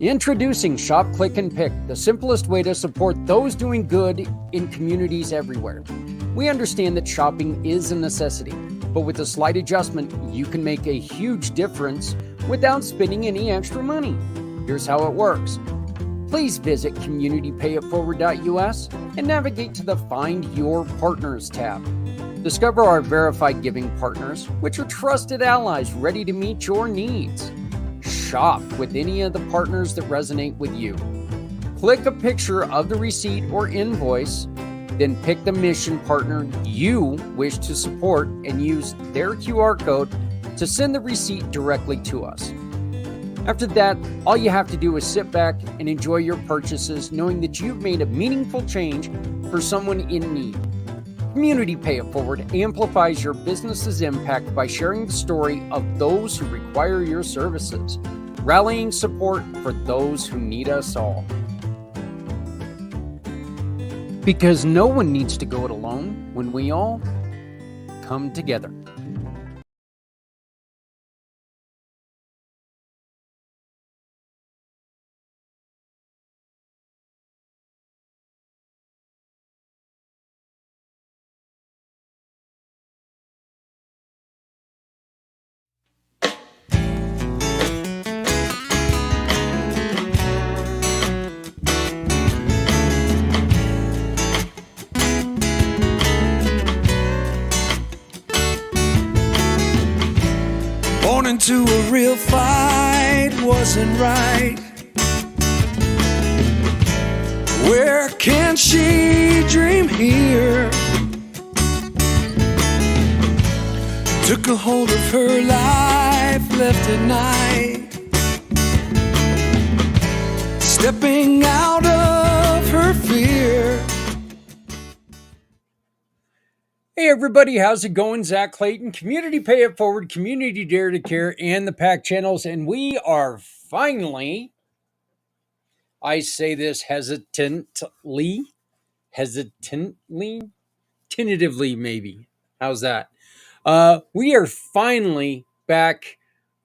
Introducing Shop, Click, and Pick, the simplest way to support those doing good in communities everywhere. We understand that shopping is a necessity, but with a slight adjustment, you can make a huge difference without spending any extra money. Here's how it works. Please visit communitypayitforward.us and navigate to the Find Your Partners tab. Discover our verified giving partners, which are trusted allies ready to meet your needs. Shop with any of the partners that resonate with you. Click a picture of the receipt or invoice, then pick the mission partner you wish to support and use their QR code to send the receipt directly to us. After that, all you have to do is sit back and enjoy your purchases, knowing that you've made a meaningful change for someone in need. Community Pay It Forward amplifies your business's impact by sharing the story of those who require your services, rallying support for those who need us all. Because no one needs to go it alone when we all come together. Born into a real fight wasn't right. Where can she dream here? Took a hold of her life, left at night, stepping out of her fear. Hey everybody, how's it going? Zach Clayton, Community Pay It Forward, Community Dare to Care, and the pACT channels, and we are finally, I say this tentatively maybe. How's that? We are finally back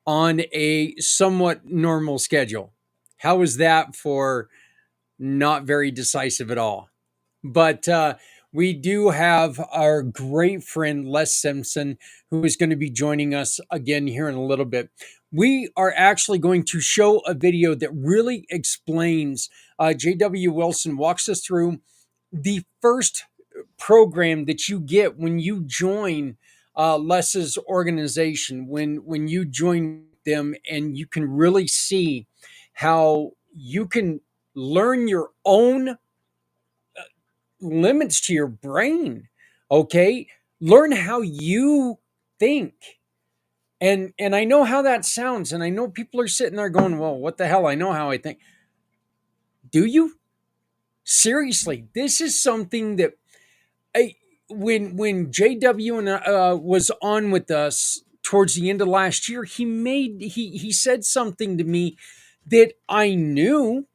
on a somewhat normal schedule. How is that for not very decisive at all? But we do have our great friend Les Simpson, who is going to be joining us again here in a little bit. We are actually going to show a video that really explains. J.W. Wilson walks us through the first program that you get when you join Les's organization, when you join them, and you can really see how you can learn your own limits to your brain. Okay, learn how you think. And I know how that sounds, and I know people are sitting there going, well, what the hell? I know how I think. Do you? Seriously, this is something that when JW and was on with us towards the end of last year, he said something to me that I knew,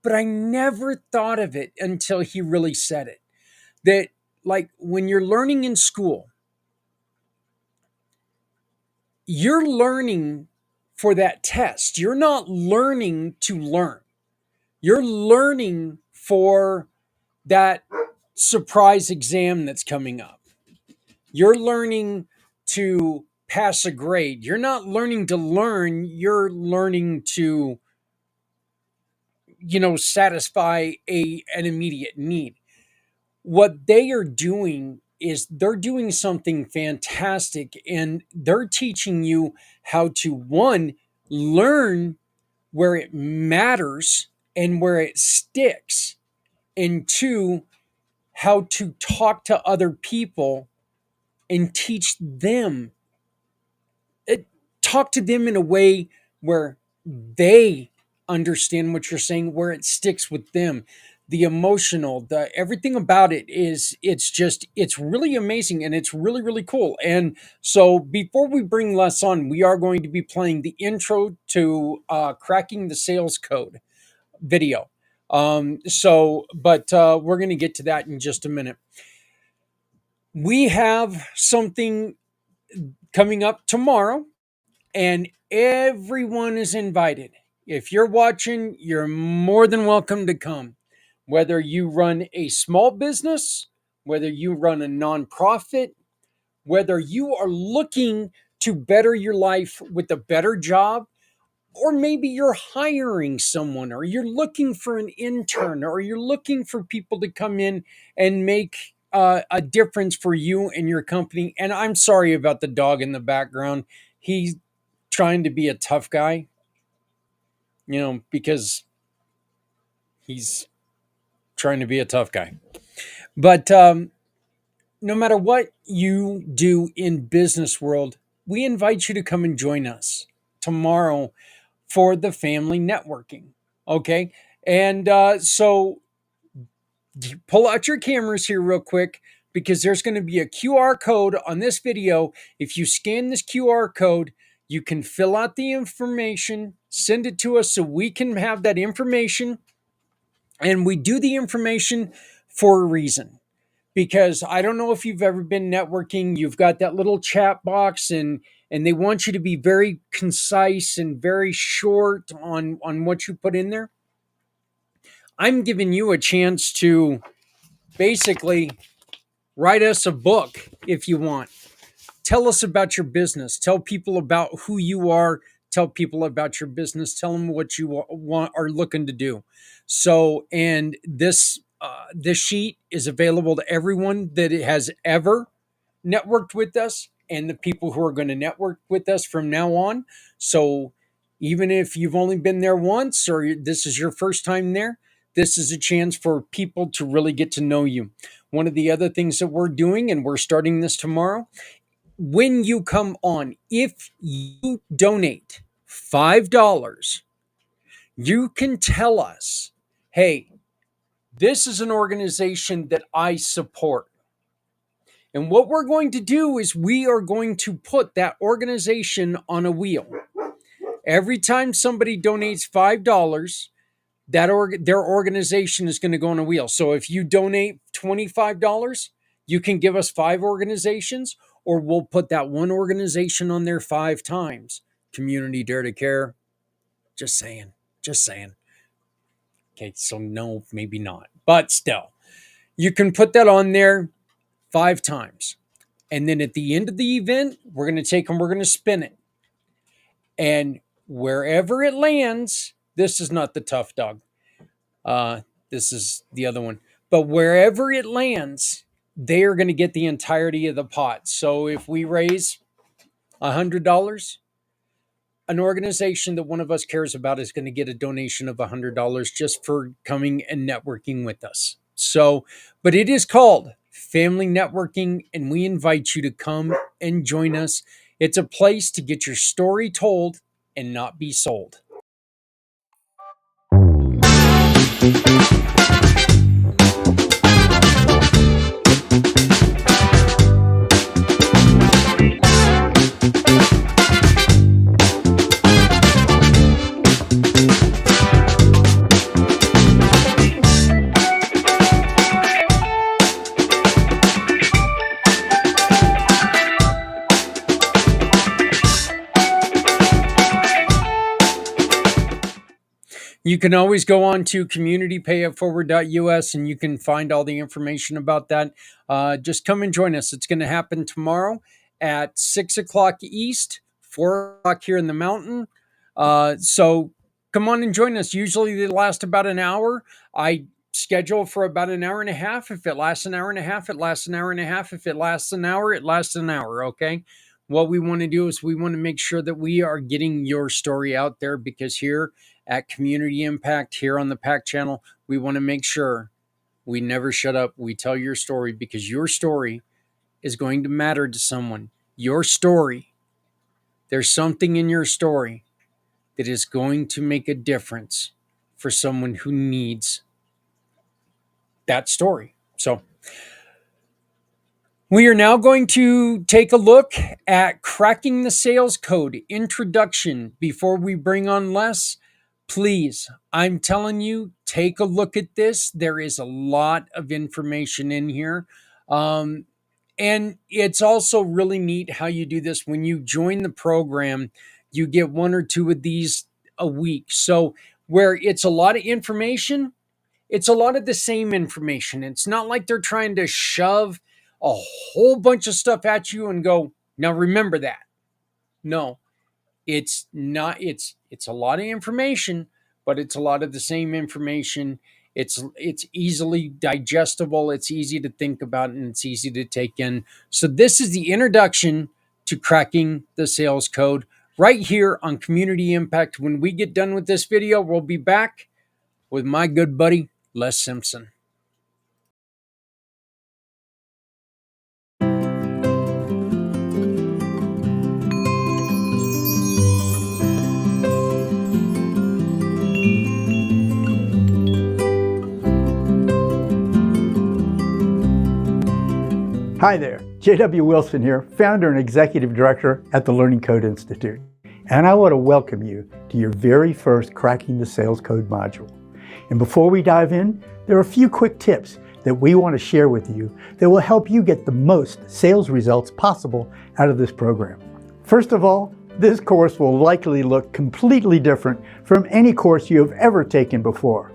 but I never thought of it until he really said it. That, like, when you're learning in school, you're learning for that test. You're not learning to learn. You're learning for that surprise exam that's coming up. You're learning to pass a grade. You're not learning to learn. You're learning to, satisfy an immediate need. What they are doing is they're doing something fantastic, and they're teaching you how to, one, learn where it matters and where it sticks, and two, how to talk to other people and teach them, talk to them in a way where they understand what you're saying, where it sticks with them. The emotional, the everything about it it's really amazing, and it's really, really cool. And so before we bring Les on, we are going to be playing the intro to Cracking the Sales Code video. But we're going to get to that in just a minute. We have something coming up tomorrow, and everyone is invited. If you're watching, you're more than welcome to come. Whether you run a small business, whether you run a nonprofit, whether you are looking to better your life with a better job, or maybe you're hiring someone, or you're looking for an intern, or you're looking for people to come in and make a difference for you and your company. And I'm sorry about the dog in the background. He's trying to be a tough guy, because he's trying to be a tough guy. But no matter what you do in business world, we invite you to come and join us tomorrow for the family networking. Okay. And so pull out your cameras here real quick, because there's going to be a QR code on this video. If you scan this QR code, you can fill out the information, send it to us so we can have that information. And we do the information for a reason, because I don't know if you've ever been networking. You've got that little chat box, and they want you to be very concise and very short on what you put in there. I'm giving you a chance to basically write us a book if you want. Tell us about your business. Tell people about who you are. Tell people about your business. Tell them what you are looking to do. So, and this sheet is available to everyone that has ever networked with us, and the people who are going to network with us from now on. So even if you've only been there once, or this is your first time there, this is a chance for people to really get to know you. One of the other things that we're doing, and we're starting this tomorrow, when you come on, if you donate $5, you can tell us, hey, this is an organization that I support. And what we're going to do is we are going to put that organization on a wheel. Every time somebody donates $5, their organization is going to go on a wheel. So if you donate $25, you can give us 5 organizations, or we'll put that one organization on there 5 times. Community Dare to Care. Just saying. Just saying. Okay, so no, maybe not. But still, you can put that on there 5 times. And then at the end of the event, we're going to take them, we're going to spin it. And wherever it lands, this is not the tough dog. This is the other one. But wherever it lands, they are going to get the entirety of the pot. So if we raise $100, an organization that one of us cares about is going to get a donation of $100 just for coming and networking with us. So, but it is called Family Networking, and we invite you to come and join us. It's a place to get your story told and not be sold. You can always go on to communitypayitforward.us, and you can find all the information about that. Just come and join us. It's going to happen tomorrow at 6 o'clock East, 4 o'clock here in the mountain. So come on and join us. Usually they last about an hour. I schedule for about an hour and a half. If it lasts an hour and a half, it lasts an hour and a half. If it lasts an hour, it lasts an hour. Okay. What we want to do is we want to make sure that we are getting your story out there, because here at Community IMpACT, here on the pACT channel, we want to make sure we never shut up. We tell your story, because your story is going to matter to someone. Your story, there's something in your story that is going to make a difference for someone who needs that story. So we are now going to take a look at cracking the sales code introduction before we bring on Les. Please, I'm telling you, take a look at this. There is a lot of information in here. And it's also really neat how you do this. When you join the program, you get 1 or 2 of these a week. So where it's a lot of information, it's a lot of the same information. It's not like they're trying to shove a whole bunch of stuff at you and go, now remember that. No, it's not. It's a lot of information, but it's a lot of the same information. It's easily digestible, it's easy to think about, and it's easy to take in. So this is the introduction to cracking the sales code right here on Community Impact. When we get done with this video, we'll be back with my good buddy Les Simpson. Hi there, J.W. Wilson here, founder and executive director at the Learning Code Institute. And I want to welcome you to your very first Cracking the Sales Code module. And before we dive in, there are a few quick tips that we want to share with you that will help you get the most sales results possible out of this program. First of all, this course will likely look completely different from any course you have ever taken before.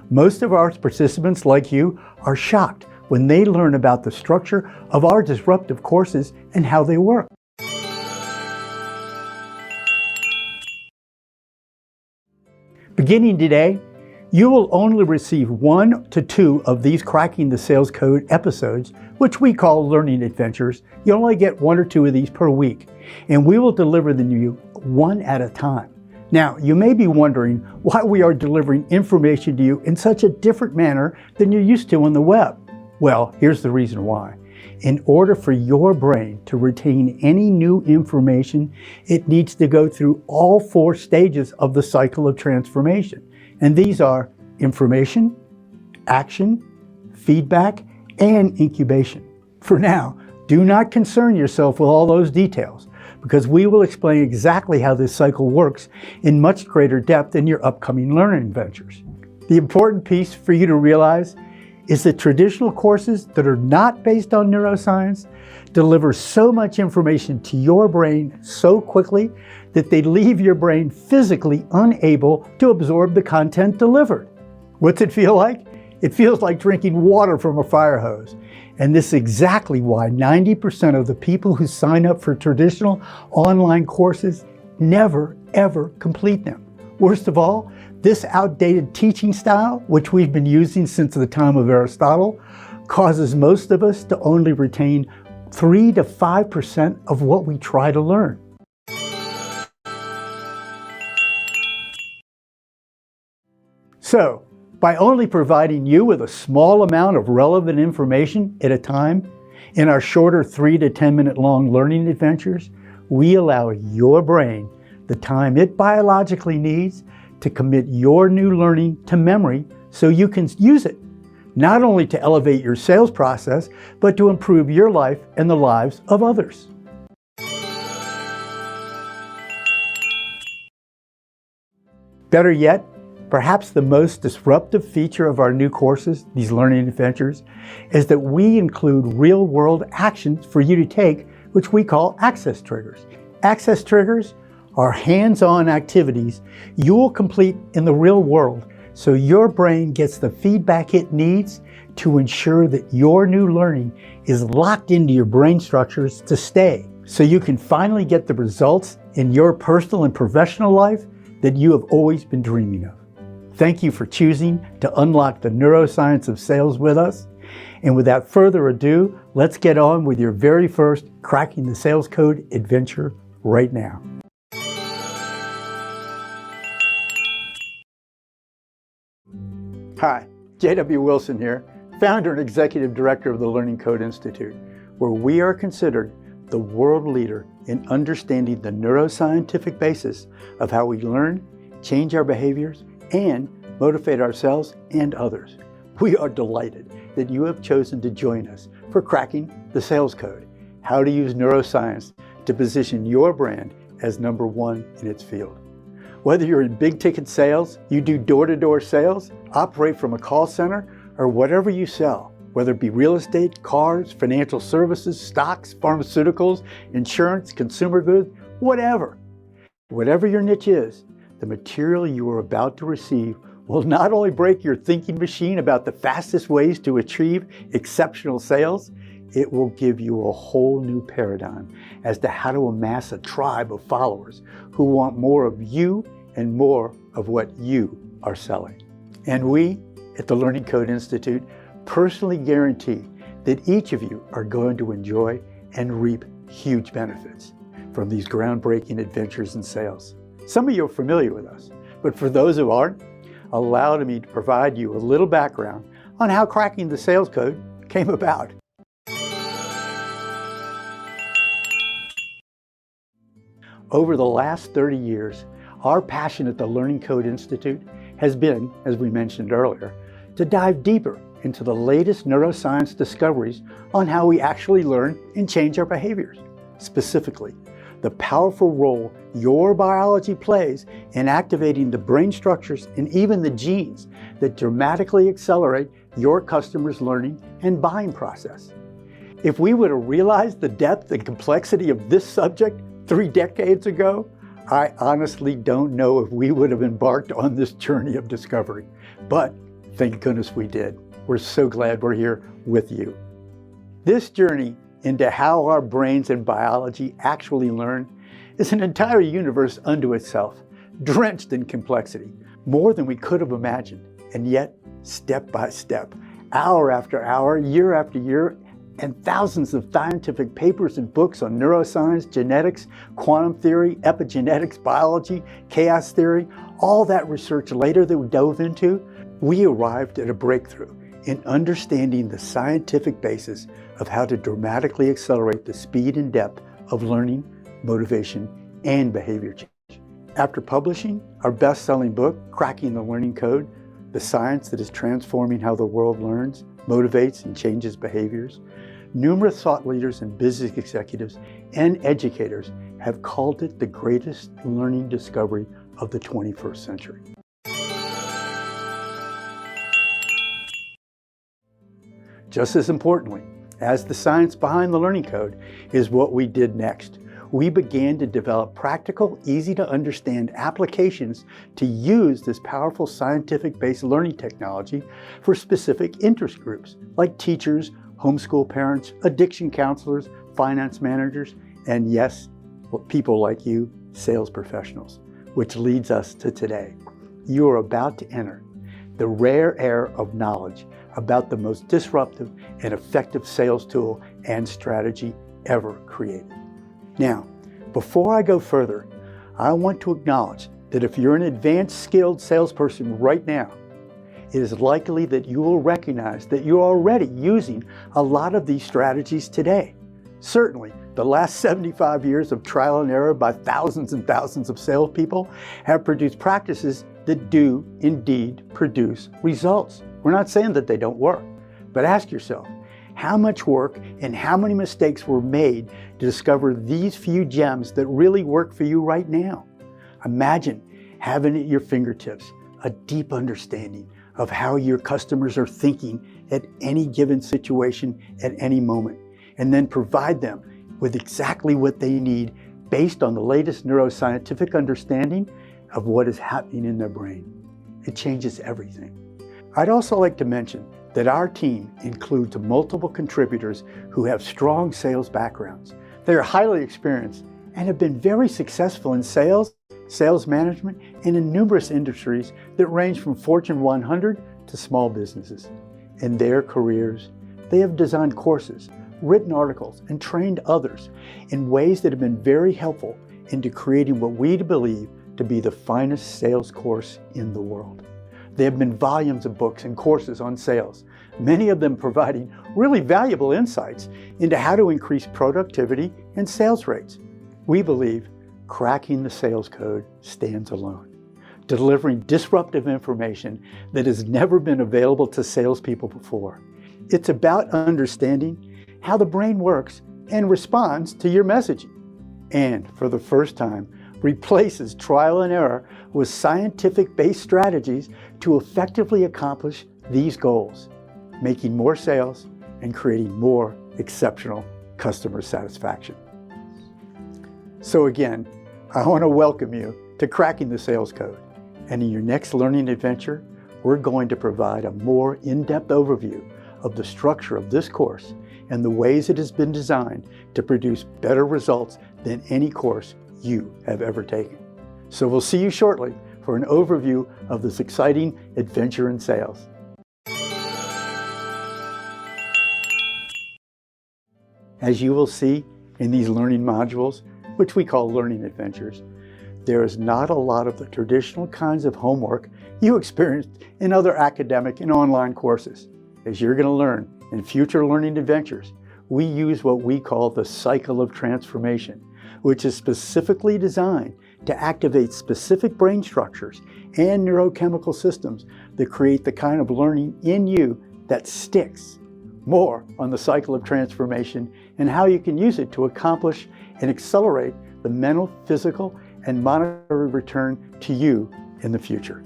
Most of our participants, like you, are shocked when they learn about the structure of our disruptive courses and how they work. Beginning today, you will only receive 1 to 2 of these Cracking the Sales Code episodes, which we call learning adventures. You only get 1 or 2 of these per week, and we will deliver them to you one at a time. Now, you may be wondering why we are delivering information to you in such a different manner than you're used to on the web. Well, here's the reason why. In order for your brain to retain any new information, it needs to go through all 4 stages of the cycle of transformation. And these are information, action, feedback, and incubation. For now, do not concern yourself with all those details, because we will explain exactly how this cycle works in much greater depth in your upcoming learning adventures. The important piece for you to realize is that traditional courses that are not based on neuroscience deliver so much information to your brain so quickly that they leave your brain physically unable to absorb the content delivered. What's it feel like? It feels like drinking water from a fire hose. And this is exactly why 90% of the people who sign up for traditional online courses never, ever complete them. Worst of all, this outdated teaching style, which we've been using since the time of Aristotle, causes most of us to only retain 3 to 5% of what we try to learn. So, by only providing you with a small amount of relevant information at a time in our shorter 3 to 10 minute long learning adventures, we allow your brain the time it biologically needs to commit your new learning to memory so you can use it, not only to elevate your sales process, but to improve your life and the lives of others. Better yet, perhaps the most disruptive feature of our new courses, these learning adventures, is that we include real-world actions for you to take, which we call access triggers. Access triggers are hands-on activities you will complete in the real world so your brain gets the feedback it needs to ensure that your new learning is locked into your brain structures to stay, so you can finally get the results in your personal and professional life that you have always been dreaming of. Thank you for choosing to unlock the neuroscience of sales with us. And without further ado, let's get on with your very first Cracking the Sales Code adventure right now. Hi, J.W. Wilson here, founder and executive director of the Learning Code Institute, where we are considered the world leader in understanding the neuroscientific basis of how we learn, change our behaviors, and motivate ourselves and others. We are delighted that you have chosen to join us for Cracking the Sales Code, how to use neuroscience to position your brand as #1 in its field. Whether you're in big ticket sales, you do door-to-door sales, operate from a call center, or whatever you sell, whether it be real estate, cars, financial services, stocks, pharmaceuticals, insurance, consumer goods, whatever. Whatever your niche is, The material you are about to receive will not only break your thinking machine about the fastest ways to achieve exceptional sales, it will give you a whole new paradigm as to how to amass a tribe of followers who want more of you and more of what you are selling. And we at the Learning Code Institute personally guarantee that each of you are going to enjoy and reap huge benefits from these groundbreaking adventures in sales. Some of you are familiar with us, but for those who aren't, allow me to provide you a little background on how cracking the sales code came about. Over the last 30 years, our passion at the Learning Code Institute has been, as we mentioned earlier, to dive deeper into the latest neuroscience discoveries on how we actually learn and change our behaviors. Specifically, the powerful role your biology plays in activating the brain structures and even the genes that dramatically accelerate your customers' learning and buying process. If we would have realized the depth and complexity of this subject 3 decades ago, I honestly don't know if we would have embarked on this journey of discovery. But thank goodness we did. We're so glad we're here with you. This journey into how our brains and biology actually learn is an entire universe unto itself, drenched in complexity, more than we could have imagined. And yet, step by step, hour after hour, year after year, and thousands of scientific papers and books on neuroscience, genetics, quantum theory, epigenetics, biology, chaos theory, all that research later that we dove into, we arrived at a breakthrough in understanding the scientific basis of how to dramatically accelerate the speed and depth of learning, motivation, and behavior change. After publishing our best-selling book, Cracking the Learning Code, the science that is transforming how the world learns, motivates, and changes behaviors, numerous thought leaders and business executives and educators have called it the greatest learning discovery of the 21st century. Just as importantly as the science behind the Learning Code is what we did next. We began to develop practical, easy-to-understand applications to use this powerful scientific-based learning technology for specific interest groups like teachers, homeschool parents, addiction counselors, finance managers, and yes, people like you, sales professionals, which leads us to today. You are about to enter the rare air of knowledge about the most disruptive and effective sales tool and strategy ever created. Now, before I go further, I want to acknowledge that if you're an advanced skilled salesperson right now, it is likely that you will recognize that you're already using a lot of these strategies today. Certainly, the last 75 years of trial and error by thousands and thousands of salespeople have produced practices that do indeed produce results. We're not saying that they don't work, but ask yourself, how much work and how many mistakes were made to discover these few gems that really work for you right now? Imagine having at your fingertips a deep understanding of how your customers are thinking at any given situation at any moment, and then provide them with exactly what they need based on the latest neuroscientific understanding of what is happening in their brain. It changes everything. I'd also like to mention that our team includes multiple contributors who have strong sales backgrounds. They are highly experienced and have been very successful in sales, sales management, and in numerous industries that range from Fortune 100 to small businesses. In their careers, they have designed courses, written articles, and trained others in ways that have been very helpful into creating what we believe to be the finest sales course in the world. There have been volumes of books and courses on sales, many of them providing really valuable insights into how to increase productivity and sales rates. We believe cracking the sales code stands alone, delivering disruptive information that has never been available to salespeople before. It's about understanding how the brain works and responds to your messaging. And for the first time, replaces trial and error with scientific-based strategies to effectively accomplish these goals, making more sales and creating more exceptional customer satisfaction. So again, I want to welcome you to cracking the sales code. And in your next learning adventure, we're going to provide a more in-depth overview of the structure of this course and the ways it has been designed to produce better results than any course you have ever taken. So we'll see you shortly for an overview of this exciting adventure in sales. As you will see in these learning modules, which we call learning adventures, there is not a lot of the traditional kinds of homework you experienced in other academic and online courses. As you're going to learn in future learning adventures, we use what we call the cycle of transformation, which is specifically designed to activate specific brain structures and neurochemical systems that create the kind of learning in you that sticks. More on the cycle of transformation and how you can use it to accomplish and accelerate the mental, physical, and monetary return to you in the future.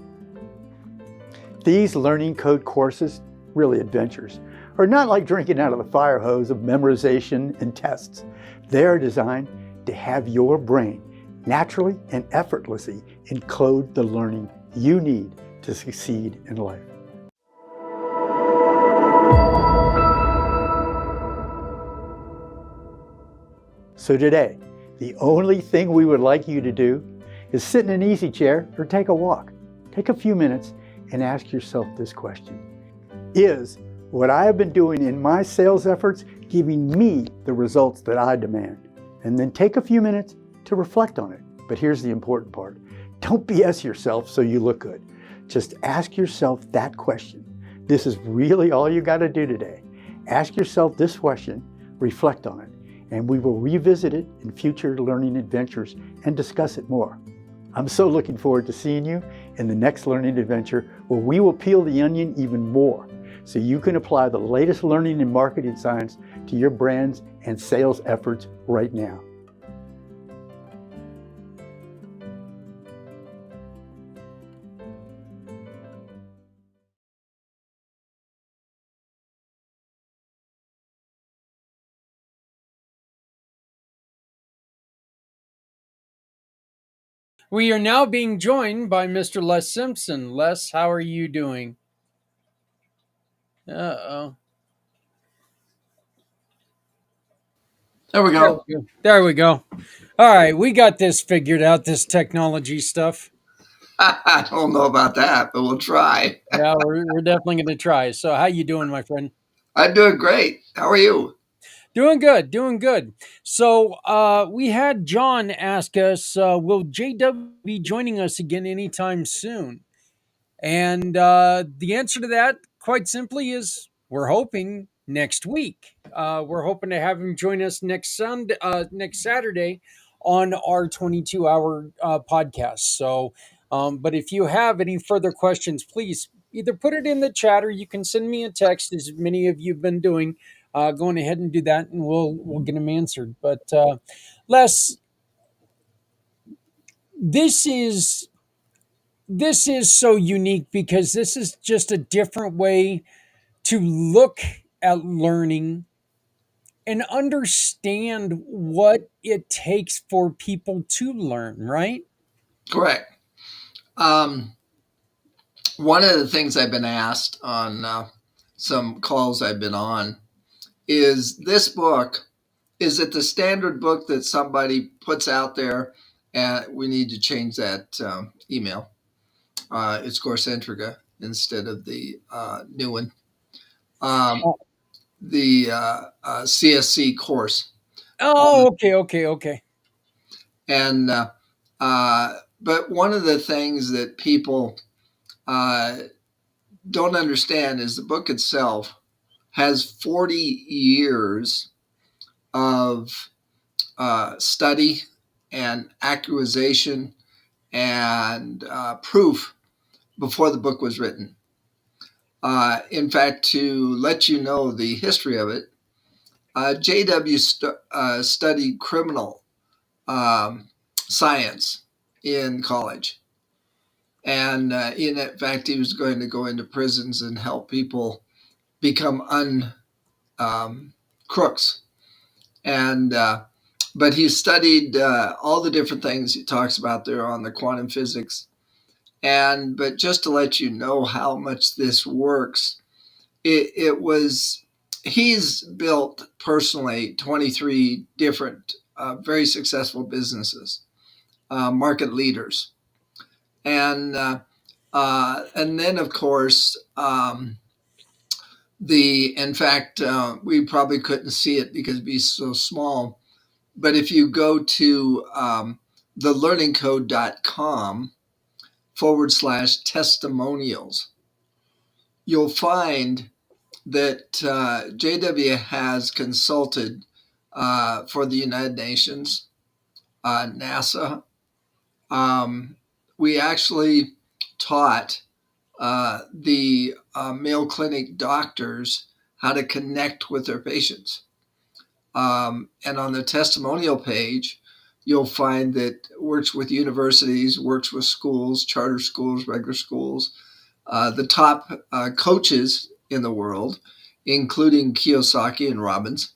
These learning code courses, really adventures, are not like drinking out of the fire hose of memorization and tests. They are designed to have your brain naturally and effortlessly encode the learning you need to succeed in life. So today, the only thing we would like you to do is sit in an easy chair or take a walk. Take a few minutes and ask yourself this question. Is what I have been doing in my sales efforts giving me the results that I demand? And then take a few minutes to reflect on it. But here's the important part. Don't BS yourself so you look good. Just ask yourself that question. This is really all you got to do today. Ask yourself this question, reflect on it, and we will revisit it in future learning adventures and discuss it more. I'm so looking forward to seeing you in the next learning adventure where we will peel the onion even more so you can apply the latest learning and marketing science to your brands and sales efforts right now. We are now being joined by Mr. Les Simpson. Les, how are you doing? Uh-oh. There we go. There we go. All right, we got this figured out, this technology stuff. I don't know about that, but we'll try. Yeah, we're definitely going to try. So how you doing, my friend? I'm doing great. How are you? Doing good, doing good. So we had John ask us, will JW be joining us again anytime soon? And the answer to that, quite simply, is we're hoping next week. We're hoping to have him join us next Saturday on our 22-hour podcast. So, but if you have any further questions, please either put it in the chat or you can send me a text, as many of you have been doing. Going ahead and do that, and we'll get them answered. But Les, this is so unique because this is just a different way to look at learning and understand what it takes for people to learn, right? Correct. One of the things I've been asked on some calls I've been on is this book, is it the standard book that somebody puts out there and we need to change that email? It's Course-Centrica instead of the new one. The CSC course. Oh, okay. And but one of the things that people don't understand is the book itself has 40 years of study and acquisition and proof before the book was written. In fact, to let you know the history of it, JW studied criminal science in college. And in fact, he was going to go into prisons and help people become crooks. And but he studied all the different things he talks about there on the quantum physics. But just to let you know how much this works, it was, he's built personally 23 different very successful businesses, market leaders. And then of course, in fact, we probably couldn't see it because it'd be so small. But if you go to thelearningcode.com/testimonials, you'll find that JW has consulted for the United Nations, NASA. We actually taught the Mayo Clinic doctors how to connect with their patients. And on the testimonial page, you'll find that works with universities, works with schools, charter schools, regular schools, the top coaches in the world, including Kiyosaki and Robbins.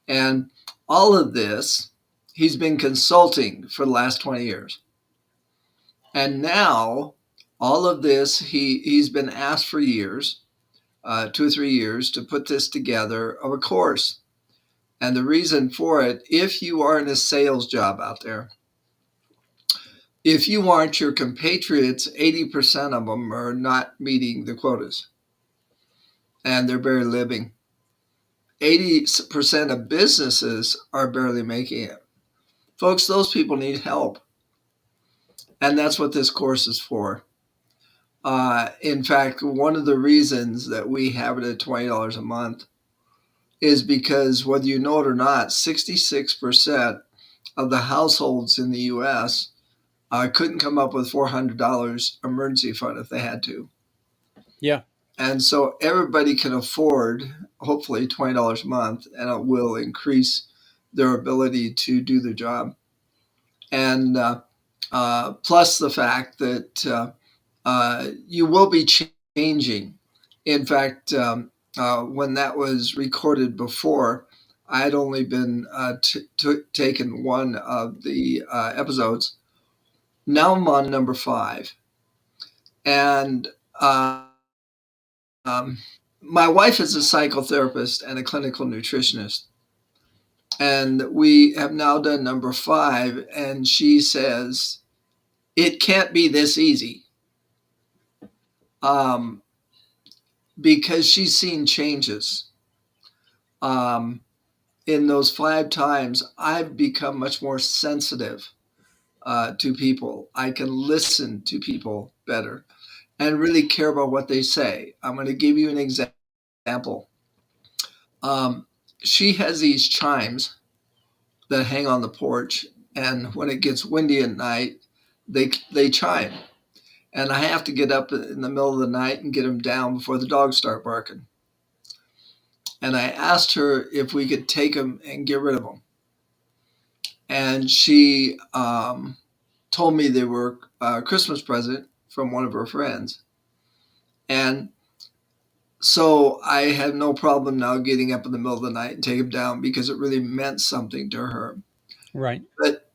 And all of this, he's been consulting for the last 20 years. And now, all of this, he's been asked for years, 2 or 3 years, to put this together of a course. And the reason for it, if you are in a sales job out there, if you aren't your compatriots, 80% of them are not meeting the quotas. And they're barely living. 80% of businesses are barely making it. Folks, those people need help. And that's what this course is for. In fact, one of the reasons that we have it at $20 a month is because, whether you know it or not, 66% of the households in the U.S. Couldn't come up with $400 emergency fund if they had to. Yeah. And so everybody can afford, hopefully, $20 a month, and it will increase their ability to do their job. And plus the fact that you will be changing. In fact, when that was recorded before, I had only been taken one of the episodes. Now I'm on number 5. And my wife is a psychotherapist and a clinical nutritionist. And we have now done number 5. And she says, it can't be this easy. Because she's seen changes. In those 5 times, I've become much more sensitive to people. I can listen to people better and really care about what they say. I'm going to give you an example. She has these chimes that hang on the porch, and when it gets windy at night, they chime. And I have to get up in the middle of the night and get them down before the dogs start barking. And I asked her if we could take them and get rid of them. And she told me they were a Christmas present from one of her friends. And so I had no problem now getting up in the middle of the night and take them down, because it really meant something to her. Right. But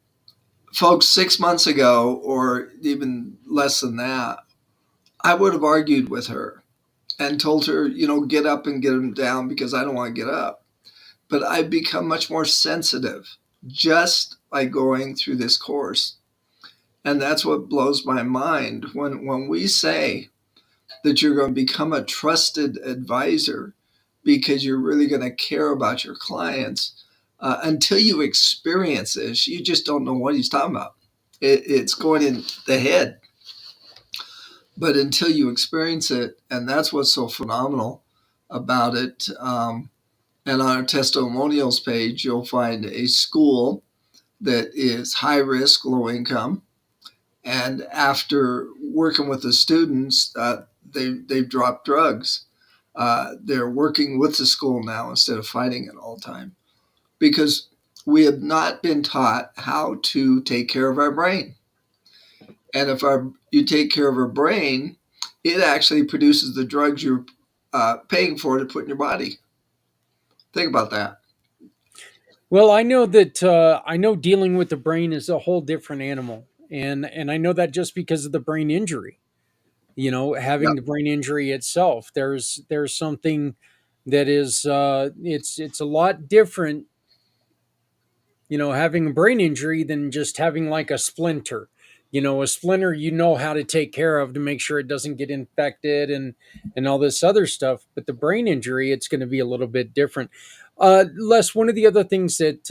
folks, 6 months ago, or even less than that, I would have argued with her and told her, get up and get them down, because I don't want to get up. But I've become much more sensitive just by going through this course. And that's what blows my mind. When we say that you're going to become a trusted advisor because you're really going to care about your clients, until you experience this, you just don't know what he's talking about. It's going in the head. But until you experience it, and that's what's so phenomenal about it. And on our testimonials page, you'll find a school that is high risk, low income. And after working with the students, they've dropped drugs. They're working with the school now instead of fighting it all the time, because we have not been taught how to take care of our brain. And if you take care of our brain, it actually produces the drugs you're paying for to put in your body. Think about that. Well, I know that I know dealing with the brain is a whole different animal, and I know that just because of the brain injury. You know, Yeah. having the brain injury itself, there's something that is it's a lot different, you know, having a brain injury than just having like a splinter. You know, a splinter you know how to take care of to make sure it doesn't get infected and all this other stuff. But the brain injury, it's going to be a little bit different. Les, one of the other things that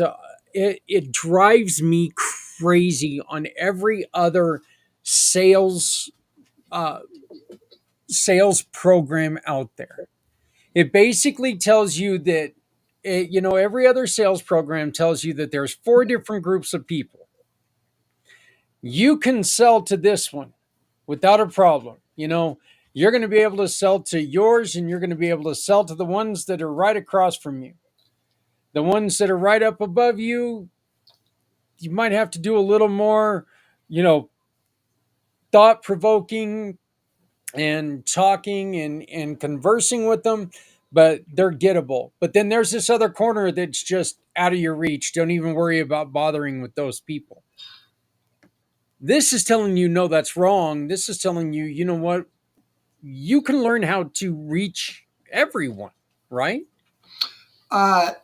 it drives me crazy on every other sales uh, sales program out there. It basically tells you that you know, every other sales program tells you that there's four different groups of people. You can sell to this one without a problem. You know, you're going to be able to sell to yours, and you're going to be able to sell to the ones that are right across from you. The ones that are right up above you, you might have to do a little more, you know, thought provoking and talking and conversing with them, but they're gettable. But then there's this other corner that's just out of your reach. Don't even worry about bothering with those people. This is telling you, no, that's wrong. This is telling you, you know what? You can learn how to reach everyone, right?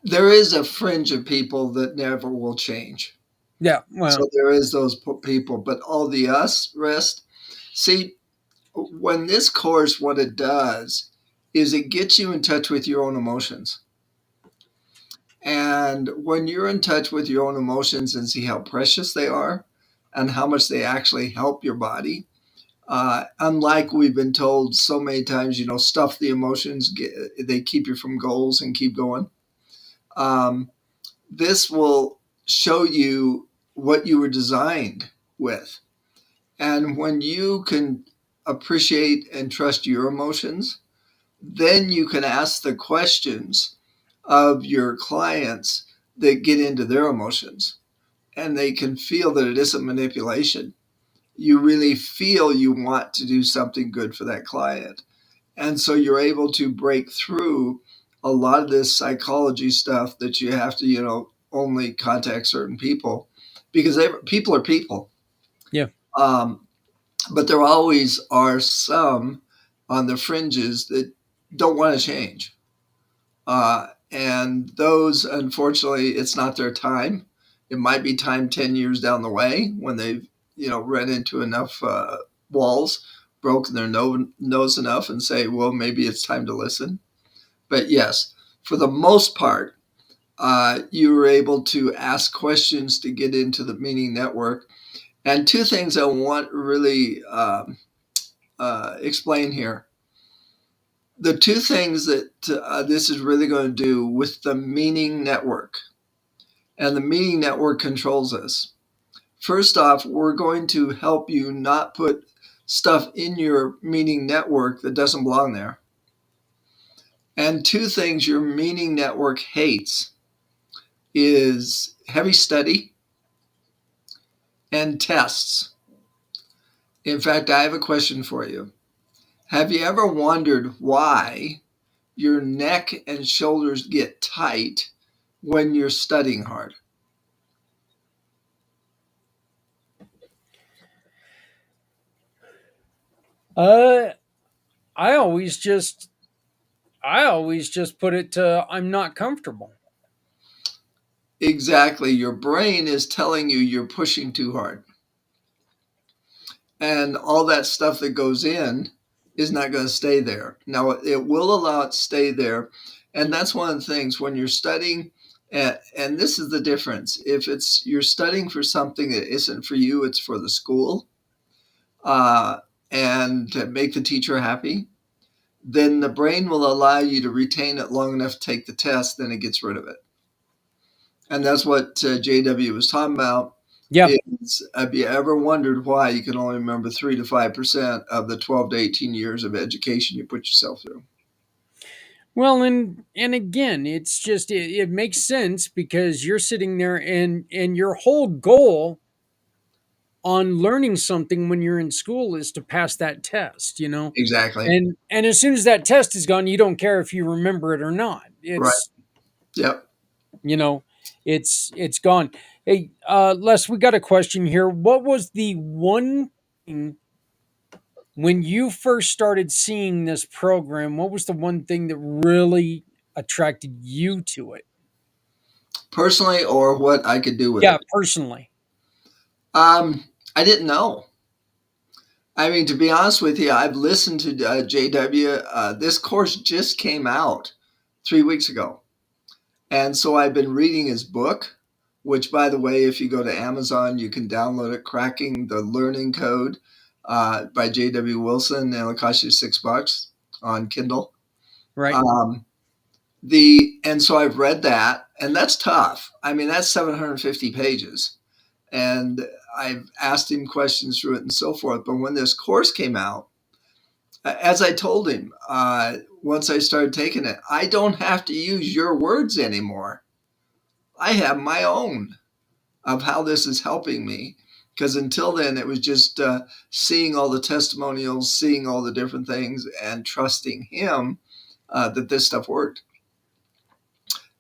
There is a fringe of people that never will change. Yeah. So Well, there is those people, but all the rest. See, when this course, what it does is it gets you in touch with your own emotions. And when you're in touch with your own emotions and see how precious they are and how much they actually help your body, unlike we've been told so many times, you know, stuff the emotions, they keep you from goals and keep going. Um, this will show you what you were designed with. And when you can appreciate and trust your emotions, then you can ask the questions of your clients that get into their emotions, and they can feel that it isn't manipulation. You really feel you want to do something good for that client. And so you're able to break through a lot of this psychology stuff that you have to, you know, only contact certain people because people are people. yeah. Um, but there always are some on the fringes that don't want to change. And those, unfortunately, it's not their time. It might be time 10 years down the way when they've, you know, run into enough walls, broken their nose enough, and say, well, maybe it's time to listen. But yes, for the most part, you were able to ask questions to get into the meaning network. And two things I want really explain here. The two things that this is really going to do with the meaning network, and the meaning network controls us. First off, we're going to help you not put stuff in your meaning network that doesn't belong there. And two things your meaning network hates is heavy study and tests. In fact, I have a question for you. Have you ever wondered why your neck and shoulders get tight when you're studying hard? Uh, I always just I always just put it to I'm not comfortable. Exactly. Your brain is telling you you're pushing too hard. And all that stuff that goes in is not going to stay there. Now, it will allow it to stay there. And that's one of the things when you're studying, and this is the difference. If it's you're studying for something that isn't for you, it's for the school, uh, and to make the teacher happy, then the brain will allow you to retain it long enough to take the test, then it gets rid of it. And that's what JW was talking about. Yeah. Is have you ever wondered why you can only remember 3 to 5% of the 12 to 18 years of education you put yourself through? Well, and again, it's just it makes sense because you're sitting there and your whole goal on learning something when you're in school is to pass that test, you know. Exactly. And as soon as that test is gone, you don't care if you remember it or not. Right. It's, Yep. you know, it's gone. Hey, Les, we got a question here. What was the one thing when you first started seeing this program? What was the one thing that really attracted you to it? Personally, or what I could do with Yeah, it. personally. I didn't know. I mean, to be honest with you, I've listened to JW. This course just came out 3 weeks ago. And so I've been reading his book, which, by the way, if you go to Amazon, you can download it, Cracking the Learning Code by J.W. Wilson, and it'll cost you $6 on Kindle. Right. And so I've read that, and that's tough. I mean, that's 750 pages. And I've asked him questions through it and so forth. But when this course came out, as I told him, once I started taking it, I don't have to use your words anymore. I have my own of how this is helping me. Because until then, it was just seeing all the testimonials, seeing all the different things, and trusting him that this stuff worked.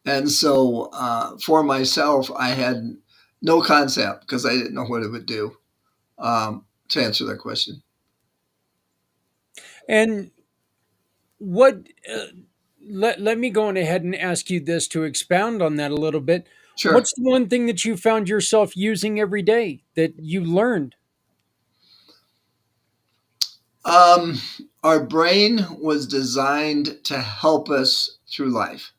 And so for myself, I had no concept because I didn't know what it would do, to answer that question. And what let me go on ahead and ask you this to expound on that a little bit. Sure. What's the one thing that you found yourself using every day that you learned? Our brain was designed to help us through life.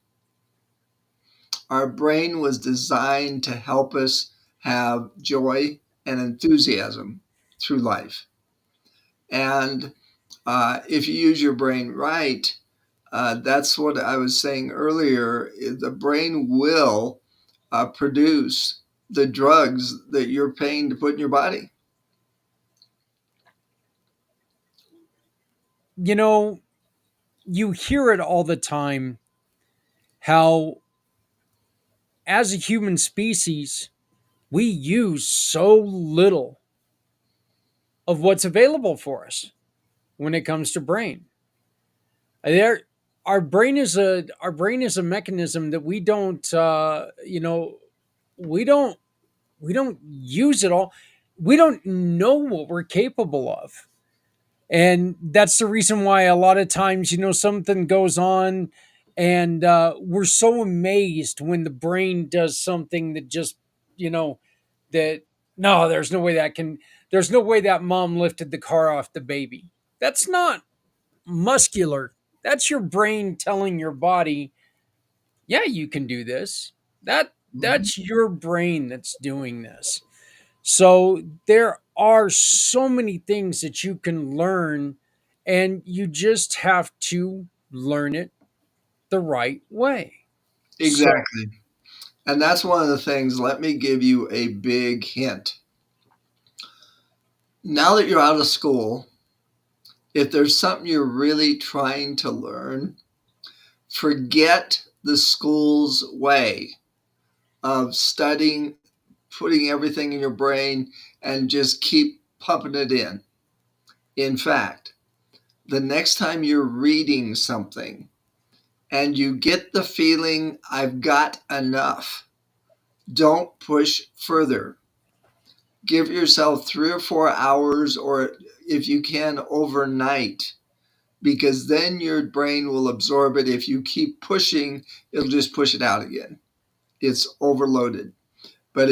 Our brain was designed to help us have joy and enthusiasm through life. And if you use your brain right, that's what I was saying earlier. The brain will produce the drugs that you're paying to put in your body. You know, you hear it all the time how, as a human species, we use so little of what's available for us when it comes to brain. There, our brain is a mechanism that we don't, we don't we don't use it all. We don't know what we're capable of. And that's the reason why a lot of times, something goes on and we're so amazed when the brain does something that just, you know, that no, there's no way that mom lifted the car off the baby. That's not muscular. That's your brain telling your body, yeah, you can do this. That's your brain that's doing this. So there are so many things that you can learn, and you just have to learn it the right way. So, Exactly. And that's one of the things. Let me give you a big hint. Now that you're out of school, if there's something you're really trying to learn, forget the school's way of studying, putting everything in your brain, and just keep pumping it in. In fact, the next time you're reading something and you get the feeling, I've got enough, don't push further. Give yourself 3 or 4 hours, or if you can, overnight, because then your brain will absorb it. If you keep pushing, it'll just push it out again. It's overloaded. But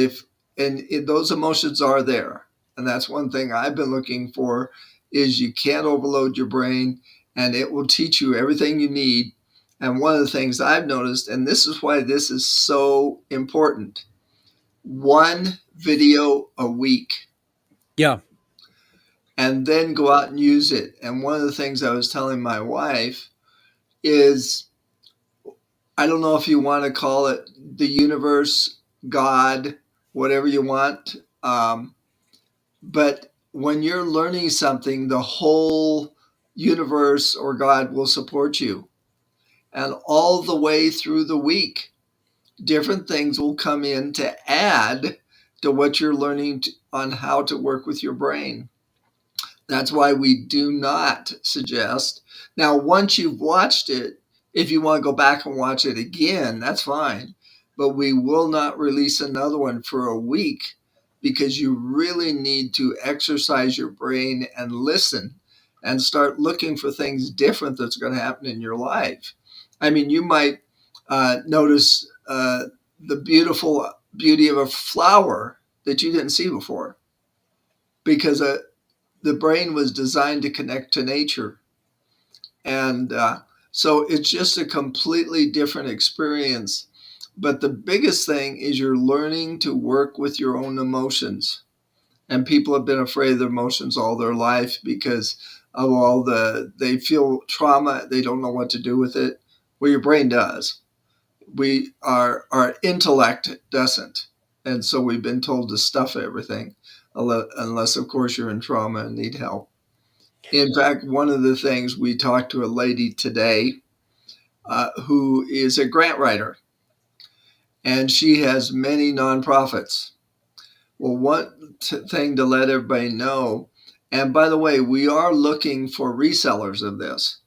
those emotions are there, and that's one thing I've been looking for, is you can't overload your brain, and it will teach you everything you need. And one of the things I've noticed, and this is why this is so important, one video a week, yeah, and then go out and use it. And one of the things I was telling my wife is, I don't know if you want to call it the universe, God, whatever you want. But when you're learning something, the whole universe or God will support you. And all the way through the week, different things will come in to add to what you're learning on how to work with your brain. That's why we do not suggest. Now, once you've watched it, if you want to go back and watch it again, that's fine. but we will not release another one for a week because you really need to exercise your brain and listen and start looking for things different that's going to happen in your life. I mean, you might notice the beautiful beauty of a flower that you didn't see before because the brain was designed to connect to nature. And so it's just a completely different experience. But the biggest thing is you're learning to work with your own emotions. And people have been afraid of their emotions all their life because of they feel trauma, they don't know what to do with it. Well, your brain does. Our intellect doesn't. And so we've been told to stuff everything, unless of course you're in trauma and need help. In fact, one of the things we talked to a lady today who is a grant writer, and she has many nonprofits. Well, one thing to let everybody know, and by the way, we are looking for resellers of this.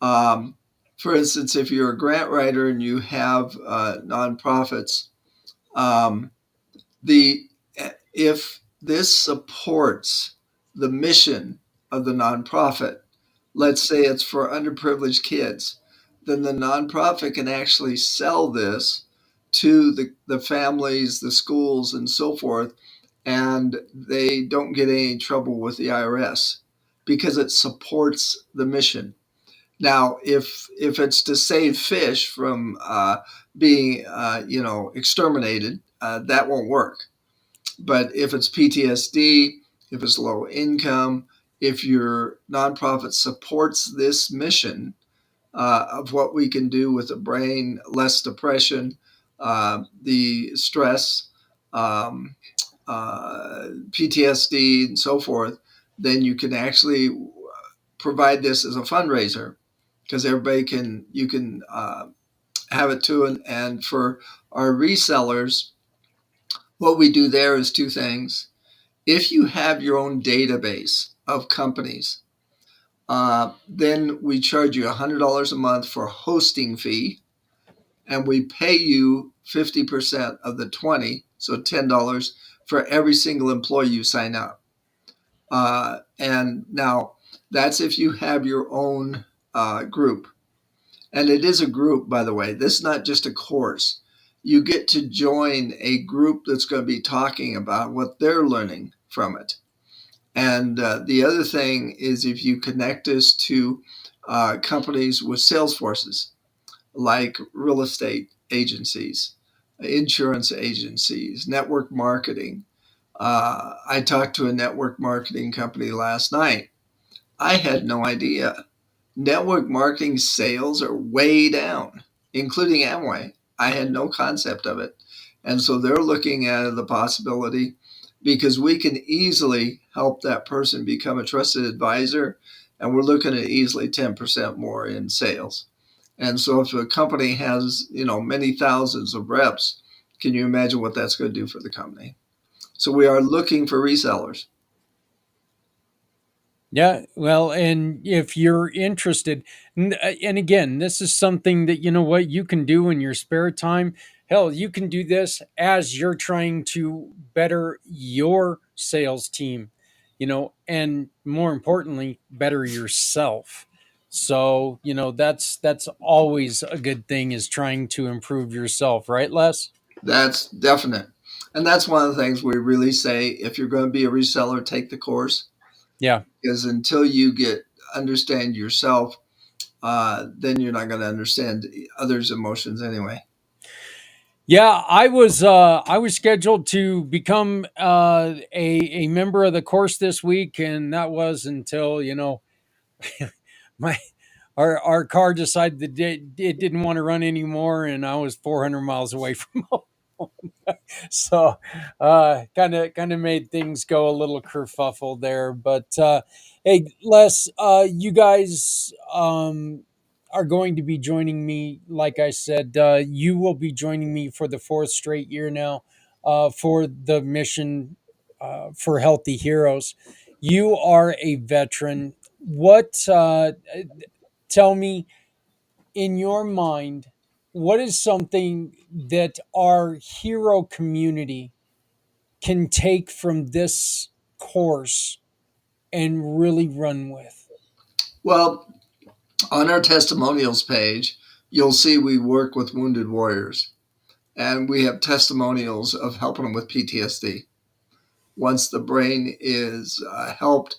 For instance, if you're a grant writer and you have nonprofits, um, the if this supports the mission of the nonprofit, let's say it's for underprivileged kids, then the nonprofit can actually sell this to the families, the schools, and so forth, and they don't get any trouble with the IRS because it supports the mission. Now, if it's to save fish from being exterminated, that won't work. But if it's PTSD, if it's low income, if your nonprofit supports this mission of what we can do with the brain, less depression, the stress, um, PTSD, and so forth, then you can actually provide this as a fundraiser because you can have it too. And for our resellers, what we do there is two things. If you have your own database of companies, then we charge you $100 a month for a hosting fee, and we pay you 50% of the 20, so $10 for every single employee you sign up. And now that's if you have your own group. And it is a group, by the way. This is not just a course. You get to join a group that's going to be talking about what they're learning from it. And the other thing is if you connect us to companies with sales forces, like real estate agencies, insurance agencies, network marketing. I talked to a network marketing company last night. I had no idea. Network marketing sales are way down, including Amway. I had no concept of it. And so they're looking at the possibility because we can easily help that person become a trusted advisor. And we're looking at easily 10% more in sales. And so if a company has, many thousands of reps, can you imagine what that's going to do for the company? So we are looking for resellers. Yeah, well, and if you're interested, and again, this is something that you know what you can do in your spare time. Hell, you can do this as you're trying to better your sales team, and more importantly, better yourself. So, that's always a good thing is trying to improve yourself, right, Les? That's definite. And that's one of the things we really say, if you're going to be a reseller, take the course. Yeah. Because until you understand yourself, then you're not going to understand others' emotions anyway. Yeah, I was scheduled to become a member of the course this week, and that was until my our car decided that it didn't want to run anymore, and I was 400 miles away from home. So kind of made things go a little kerfuffle there. But hey, Les, you guys are going to be joining me. Like I said, you will be joining me for the fourth straight year now for the mission for Healthy Heroes. You are a veteran. What tell me in your mind? what is something that our hero community can take from this course and really run with? Well, on our testimonials page, you'll see we work with wounded warriors, and we have testimonials of helping them with PTSD. Once the brain is helped,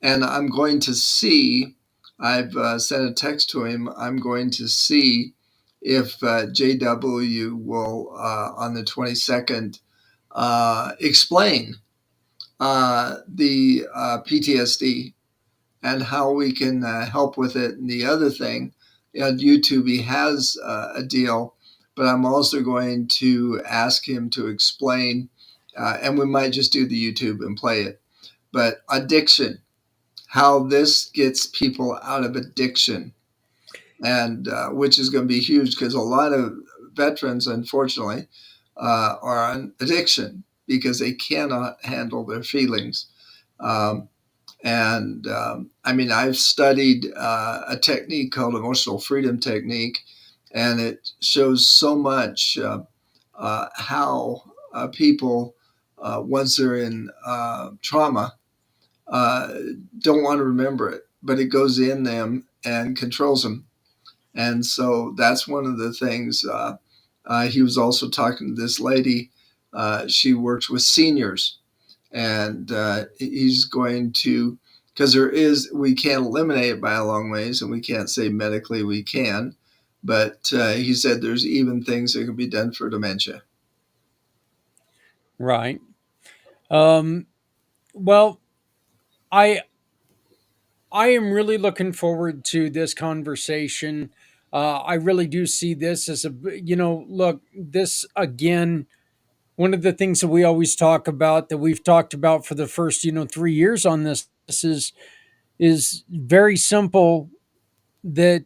and I'm going to see, I've sent a text to him, I'm going to see if JW will, on the 22nd, explain the PTSD and how we can help with it. And the other thing, on YouTube, he has a deal, but I'm also going to ask him to explain, and we might just do the YouTube and play it. But addiction, how this gets people out of addiction, and which is going to be huge because a lot of veterans, unfortunately, are on addiction because they cannot handle their feelings. Um, I mean, I've studied a technique called emotional freedom technique, and it shows so much how people, once they're in trauma, uh, don't want to remember it, but it goes in them and controls them. And so that's one of the things. He was also talking to this lady. She works with seniors, and he's going to, because we can't eliminate it by a long ways, and we can't say medically we can, but he said there's even things that can be done for dementia. Right. Um, well, I I am really looking forward to this conversation. I really do see this as look, this again, one of the things that we always talk about, that we've talked about for the first, 3 years on this is very simple. That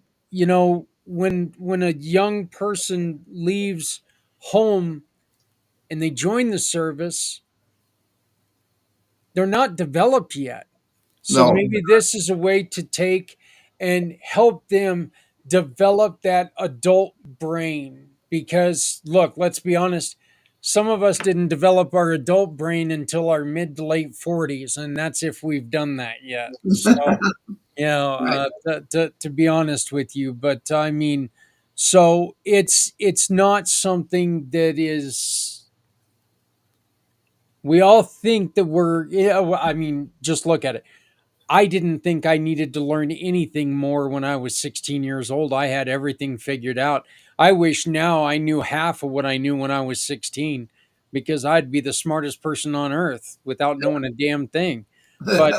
when a young person leaves home and they join the service, they're not developed yet. So No, maybe this is a way to take and help them develop that adult brain. Because, look, let's be honest, some of us didn't develop our adult brain until our mid to late 40s, and that's if we've done that yet. So, right. to be honest with you, but I mean, so it's not something that is. We all think that we're. I mean, just look at it. I didn't think I needed to learn anything more when I was 16 years old. I had everything figured out. I wish now I knew half of what I knew when I was 16, because I'd be the smartest person on earth without knowing a damn thing. But,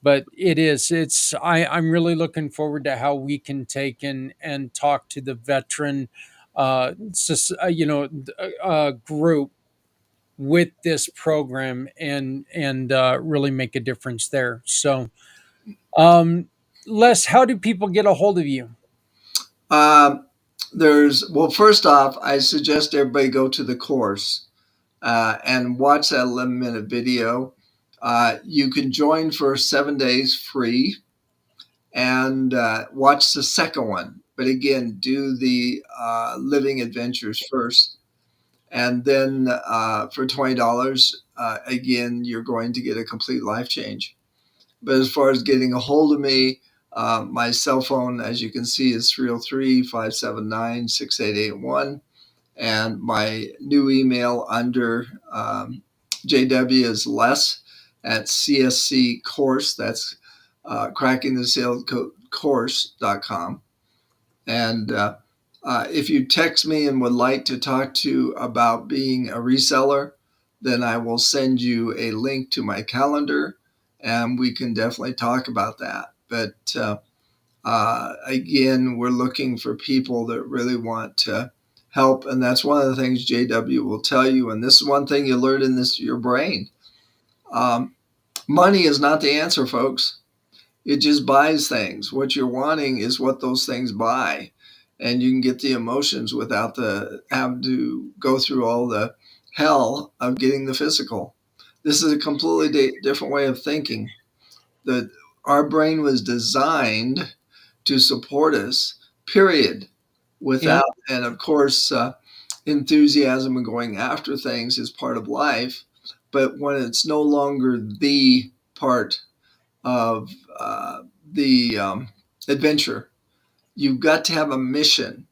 but I'm really looking forward to how we can take and talk to the veteran, group with this program and really make a difference there. So, Les, how do people get a hold of you? um, well, first off, I suggest everybody go to the course and watch that 11-minute video. You can join for 7 days free and watch the second one. But again, do the living adventures first. And then for $20, again, you're going to get a complete life change. But as far as getting a hold of me, my cell phone, as you can see, is 303-579-6881. And my new email under JW is Les at CSC Course. That's crackingthesalescourse.com. And if you text me and would like to talk to about being a reseller, then I will send you a link to my calendar, and we can definitely talk about that. But again, we're looking for people that really want to help, and that's one of the things JW will tell you. And this is one thing you learn in your brain. Um, Money is not the answer, folks. It just buys things. What you're wanting is what those things buy, and you can get the emotions without the having to go through all the hell of getting the physical. This is a completely different way of thinking. That our brain was designed to support us. Period. And without, and of course, enthusiasm and going after things is part of life. But when it's no longer the part of the adventure, you've got to have a mission.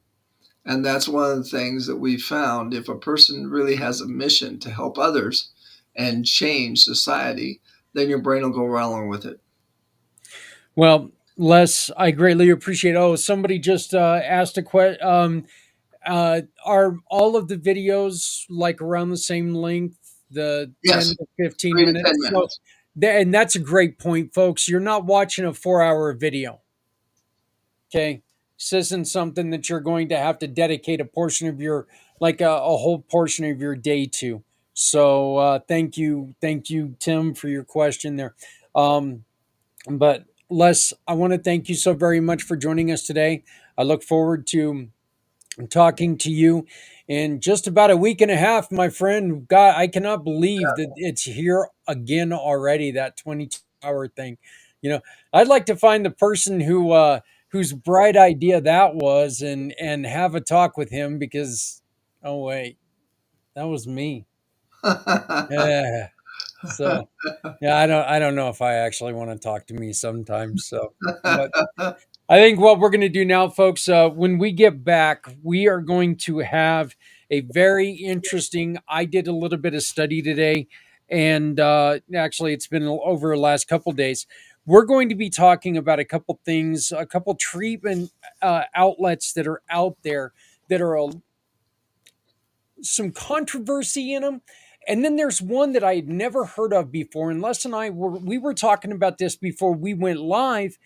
And that's one of the things that we found. If a person really has a mission to help others and change society, then your brain will go right along with it. well, Les, I greatly appreciate. Oh, somebody just asked a question. Are all of the videos like around the same length, the 10 Yes, to 15 3 to 10 minutes? So, minutes. and that's a great point, folks. You're not watching a 4 hour video. Okay. This isn't something that you're going to have to dedicate a portion of your, like a whole portion of your day to. So, thank you. Thank you, Tim, for your question there. Um, but Les, I want to thank you so very much for joining us today. I look forward to talking to you in just about a week and a half, my friend. God, I cannot believe that it's here again already, that 22-hour thing. You know, I'd like to find the person whose bright idea that was and have a talk with him because oh wait, that was me. Yeah. So yeah, I don't know if I actually want to talk to me sometimes. So but I think what we're going to do now, folks, when we get back, we are going to have a very interesting. I did a little bit of study today, and actually, it's been over the last couple days. We're going to be talking about a couple things, a couple treatment outlets that are out there that are some controversy in them. And then there's one that I had never heard of before. And Les and I we were talking about this before we went live,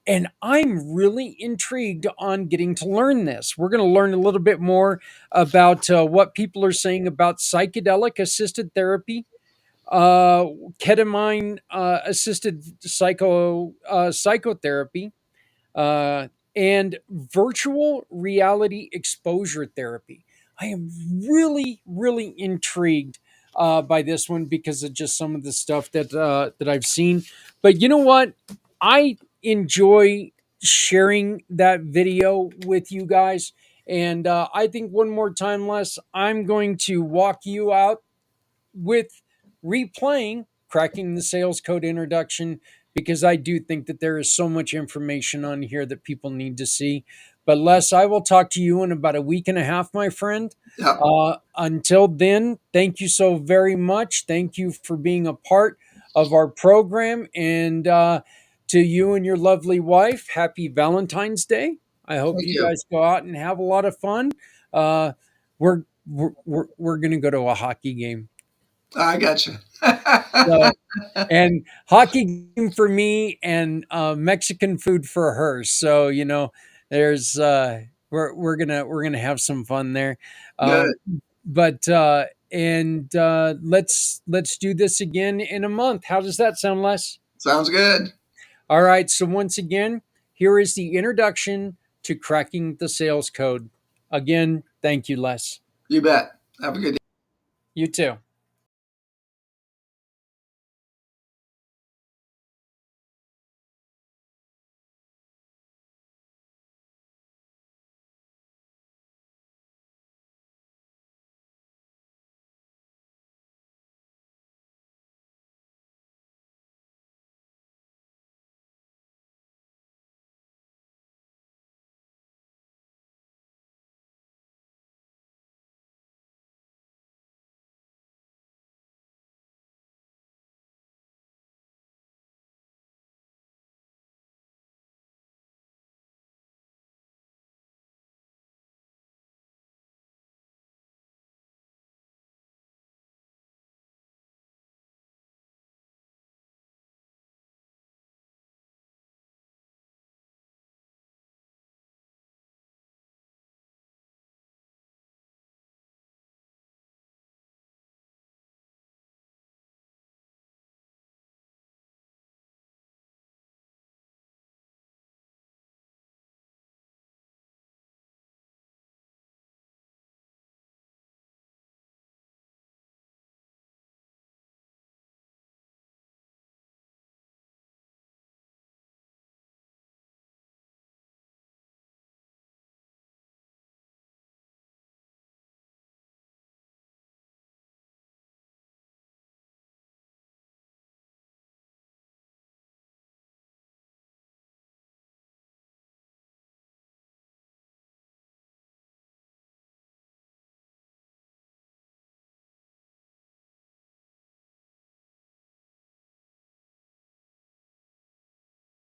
and I'm really intrigued on getting to learn this. We're going to learn a little bit more about what people are saying about psychedelic assisted therapy, uh, ketamine assisted psychotherapy, uh, and virtual reality exposure therapy. I am really, really intrigued by this one because of just some of the stuff that I've seen. But you know what? I enjoy sharing that video with you guys. And I think one more time, Les, I'm going to walk you out with replaying Cracking the Sales Code introduction because I do think that there is so much information on here that people need to see. But Les, I will talk to you in about a week and a half, my friend. Yeah. Until then, thank you so very much. Thank you for being a part of our program. And to you and your lovely wife, happy Valentine's Day. I hope Thank you you. guys go out and have a lot of fun. Uh, we're going to go to a hockey game. I got you. So, and hockey game for me and Mexican food for her. So, there's we're gonna have some fun there. Good. But and let's do this again in a month. How does that sound, Les? Sounds good. All right. So once again, here is the introduction to Cracking the Sales Code. Again, thank you, Les. You bet. Have a good day. You too.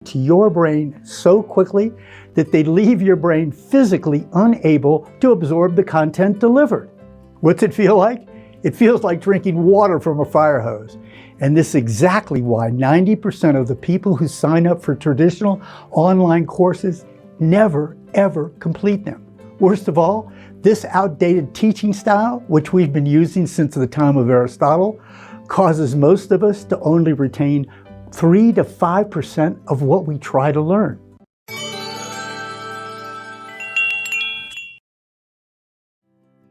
to your brain so quickly that they leave your brain physically unable to absorb the content delivered. What's it feel like? It feels like drinking water from a fire hose. And this is exactly why 90% of the people who sign up for traditional online courses never, ever complete them. Worst of all, this outdated teaching style, which we've been using since the time of Aristotle, causes most of us to only retain 3 to 5% of what we try to learn.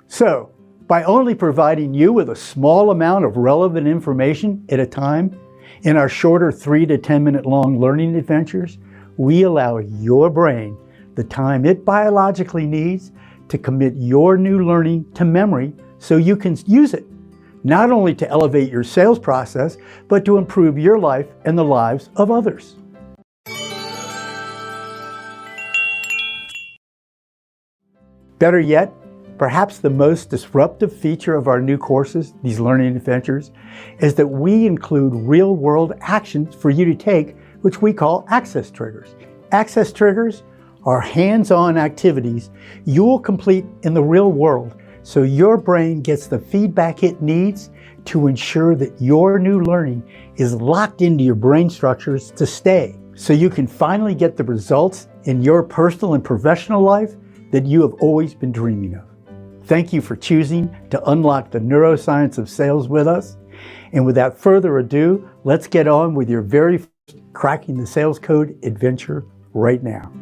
So, by only providing you with a small amount of relevant information at a time in our shorter 3 to 10 minute long learning adventures, we allow your brain the time it biologically needs to commit your new learning to memory so you can use it, not only to elevate your sales process, but to improve your life and the lives of others. Better yet, perhaps the most disruptive feature of our new courses, these learning adventures, is that we include real-world actions for you to take, which we call access triggers. Access triggers are hands-on activities you will complete in the real world so your brain gets the feedback it needs to ensure that your new learning is locked into your brain structures to stay, so you can finally get the results in your personal and professional life that you have always been dreaming of. Thank you for choosing to unlock the neuroscience of sales with us. And without further ado, let's get on with your very first Cracking the Sales Code adventure right now.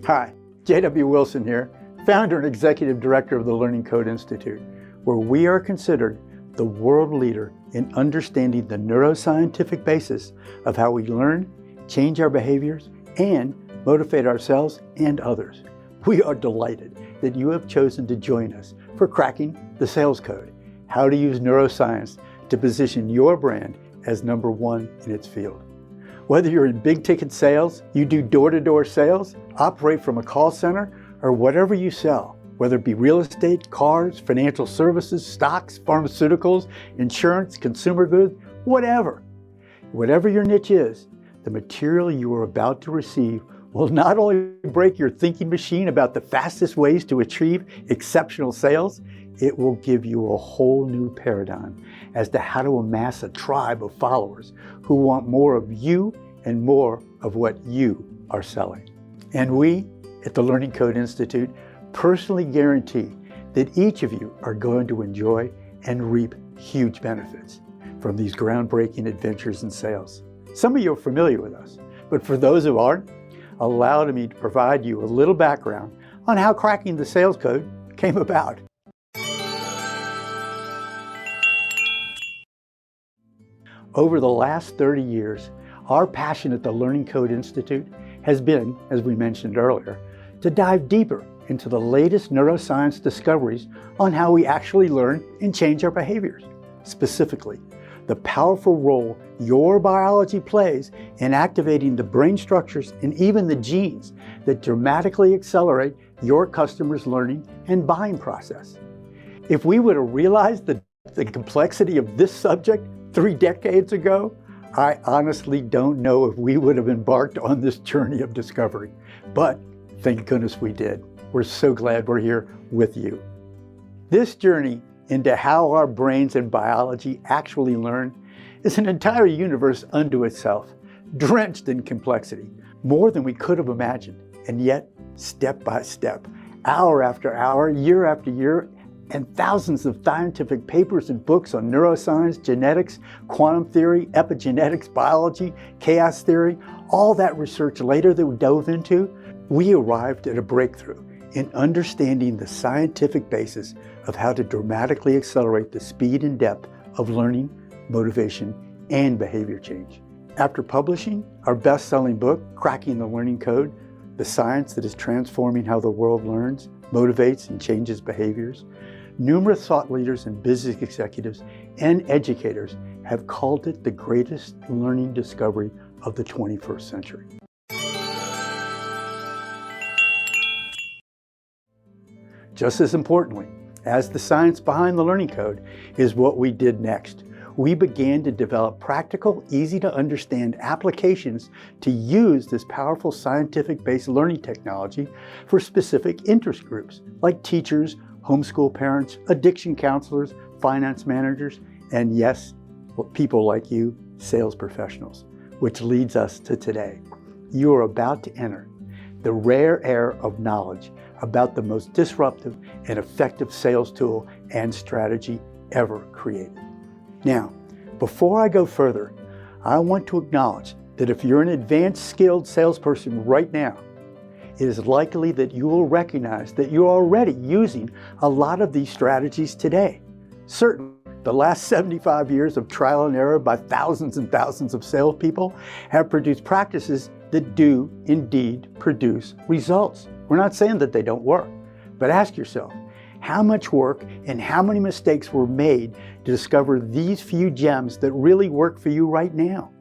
Hi, J.W. Wilson here, founder and executive director of the Learning Code Institute, where we are considered the world leader in understanding the neuroscientific basis of how we learn, change our behaviors, and motivate ourselves and others. We are delighted that you have chosen to join us for Cracking the Sales Code, how to use neuroscience to position your brand as number one in its field. Whether you're in big ticket sales, you do door-to-door sales, operate from a call center, or whatever you sell, whether it be real estate, cars, financial services, stocks, pharmaceuticals, insurance, consumer goods, whatever. Whatever your niche is, the material you are about to receive will not only break your thinking machine about the fastest ways to achieve exceptional sales, it will give you a whole new paradigm as to how to amass a tribe of followers who want more of you and more of what you are selling. And we at the Learning Code Institute personally guarantee that each of you are going to enjoy and reap huge benefits from these groundbreaking adventures in sales. Some of you are familiar with us, but for those who aren't, allow me to provide you a little background on how Cracking the Sales Code came about. Over the last 30 years, our passion at the Learning Code Institute has been, as we mentioned earlier, to dive deeper into the latest neuroscience discoveries on how we actually learn and change our behaviors. Specifically, the powerful role your biology plays in activating the brain structures and even the genes that dramatically accelerate your customers' learning and buying process. If we would have realized the complexity of this subject 3 decades ago, I honestly don't know if we would have embarked on this journey of discovery. But thank goodness we did. We're so glad we're here with you. This journey into how our brains and biology actually learn is an entire universe unto itself, drenched in complexity, more than we could have imagined. And yet, step by step, hour after hour, year after year, and thousands of scientific papers and books on neuroscience, genetics, quantum theory, epigenetics, biology, chaos theory, all that research later that we dove into, we arrived at a breakthrough in understanding the scientific basis of how to dramatically accelerate the speed and depth of learning, motivation, and behavior change. After publishing our best-selling book, Cracking the Learning Code, the science that is transforming how the world learns, motivates, and changes behaviors, numerous thought leaders and business executives and educators have called it the greatest learning discovery of the 21st century. Just as importantly as the science behind the Learning Code is what we did next. we began to develop practical, easy to understand applications to use this powerful scientific-based learning technology for specific interest groups like teachers, homeschool parents, addiction counselors, finance managers, and yes, people like you, sales professionals, which leads us to today. You are about to enter the rare air of knowledge about the most disruptive and effective sales tool and strategy ever created. Now, before I go further, I want to acknowledge that if you're an advanced skilled salesperson right now, it is likely that you will recognize that you're already using a lot of these strategies today. Certainly, the last 75 years of trial and error by thousands and thousands of salespeople have produced practices that do indeed produce results. We're not saying that they don't work, but ask yourself, how much work and how many mistakes were made to discover these few gems that really work for you right now?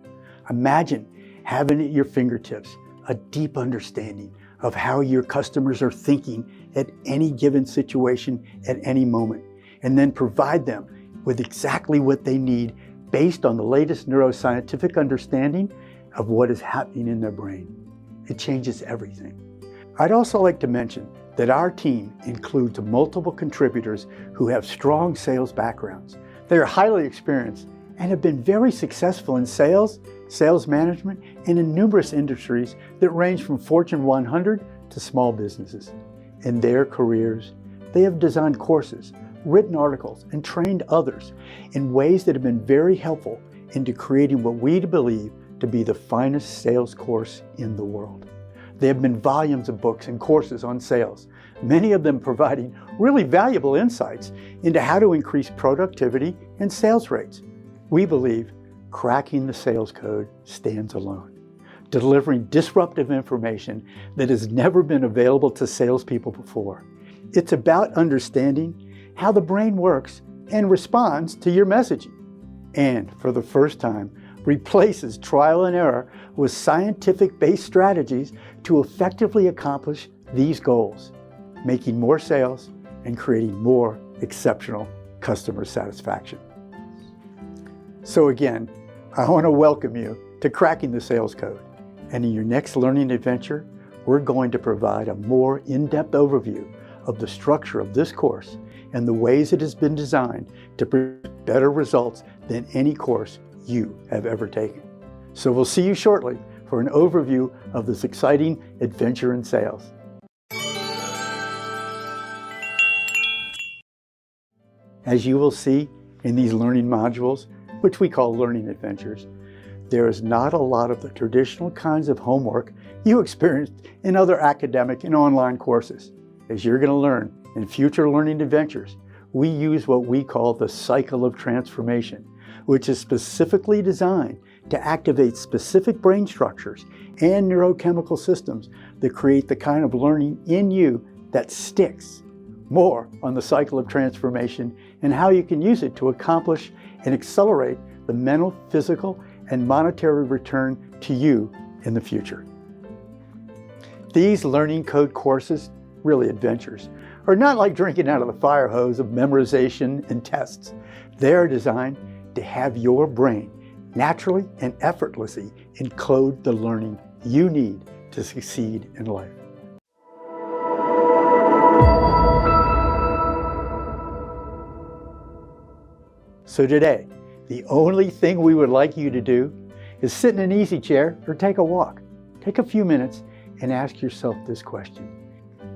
Imagine having at your fingertips a deep understanding of how your customers are thinking at any given situation at any moment, and then provide them with exactly what they need based on the latest neuroscientific understanding of what is happening in their brain. It changes everything. I'd also like to mention that our team includes multiple contributors who have strong sales backgrounds. They are highly experienced and have been very successful in sales, sales management, and in numerous industries that range from Fortune 100 to small businesses. In their careers, they have designed courses, written articles, and trained others in ways that have been very helpful into creating what we believe to be the finest sales course in the world. There have been volumes of books and courses on sales, many of them providing really valuable insights into how to increase productivity and sales rates. We believe cracking the sales code stands alone, delivering disruptive information that has never been available to salespeople before. It's about understanding how the brain works and responds to your messaging. And for the first time, replaces trial and error with scientific-based strategies to effectively accomplish these goals, making more sales and creating more exceptional customer satisfaction. So again, I want to welcome you to Cracking the Sales Code. And in your next learning adventure, we're going to provide a more in-depth overview of the structure of this course and the ways it has been designed to produce better results than any course you have ever taken. So we'll see you shortly for an overview of this exciting adventure in sales. As you will see in these learning modules, which we call learning adventures, there is not a lot of the traditional kinds of homework you experienced in other academic and online courses. As you're going to learn in future learning adventures, we use what we call the cycle of transformation, which is specifically designed to activate specific brain structures and neurochemical systems that create the kind of learning in you that sticks. More on the cycle of transformation and how you can use it to accomplish and accelerate the mental, physical, and monetary return to you in the future. These learning code courses, really adventures, are not like drinking out of the fire hose of memorization and tests. They are designed to have your brain naturally and effortlessly encode the learning you need to succeed in life. So today, the only thing we would like you to do is sit in an easy chair or take a walk. Take a few minutes and ask yourself this question.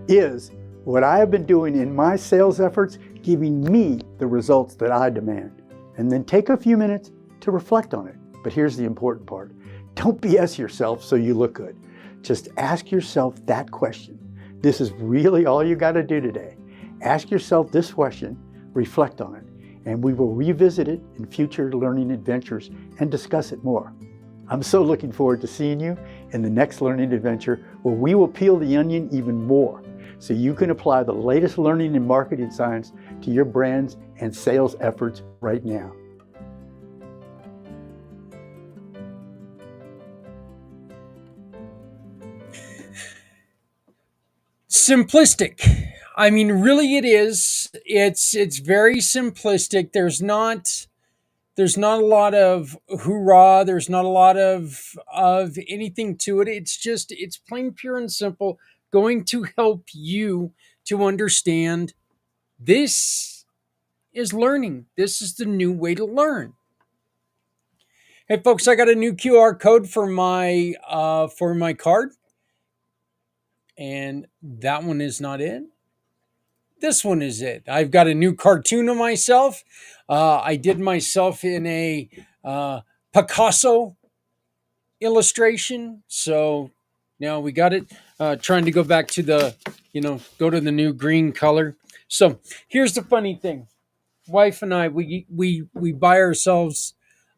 Is what I have been doing in my sales efforts giving me the results that I demand? And then take a few minutes to reflect on it. But here's the important part. Don't BS yourself so you look good. Just ask yourself that question. This is really all you got to do today. Ask yourself this question, reflect on it, and we will revisit it in future learning adventures and discuss it more. I'm so looking forward to seeing you in the next learning adventure where we will peel the onion even more so you can apply the latest learning and marketing science to your brands and sales efforts right now. Simplistic. I mean, really it is. It's very simplistic. There's not There's not a lot of hoorah. There's not a lot of anything to it. It's plain pure and simple going to help you to understand this is learning. This is the new way to learn. Hey folks, I got a new QR code for my card. And that one is not it. This one is it. I've got a new cartoon of myself. I did myself in a Picasso illustration. So now we got it. Trying to go back to go to the new green color. So here's the funny thing. Wife and I, we buy ourselves,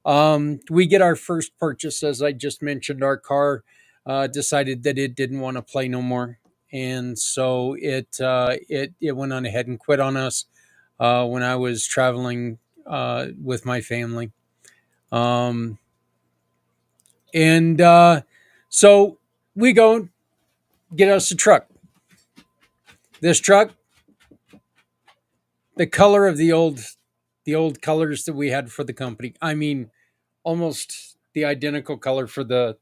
we get our first purchase, as I just mentioned. Our car decided that it didn't want to play no more. And so it went on ahead and quit on us when I was traveling with my family. And so we go get us a truck. This truck, the color of the old colors that we had for the company. I mean, almost the identical color for the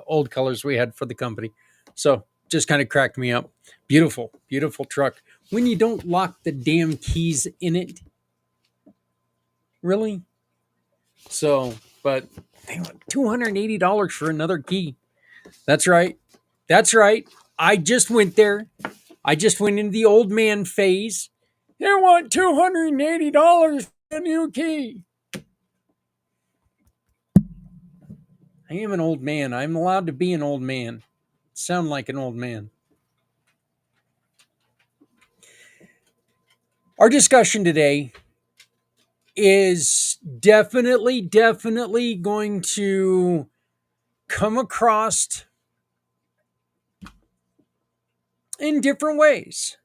old colors we had for the company. So just kind of cracked me up. Beautiful, beautiful truck. When you don't lock the damn keys in it. Really? So, but they want $280 for another key. That's right. That's right. I just went there. I just went into the old man phase. They want $280 for a new key. I am an old man. I'm allowed to be an old man. Sound like an old man. Our discussion today is definitely going to come across in different ways.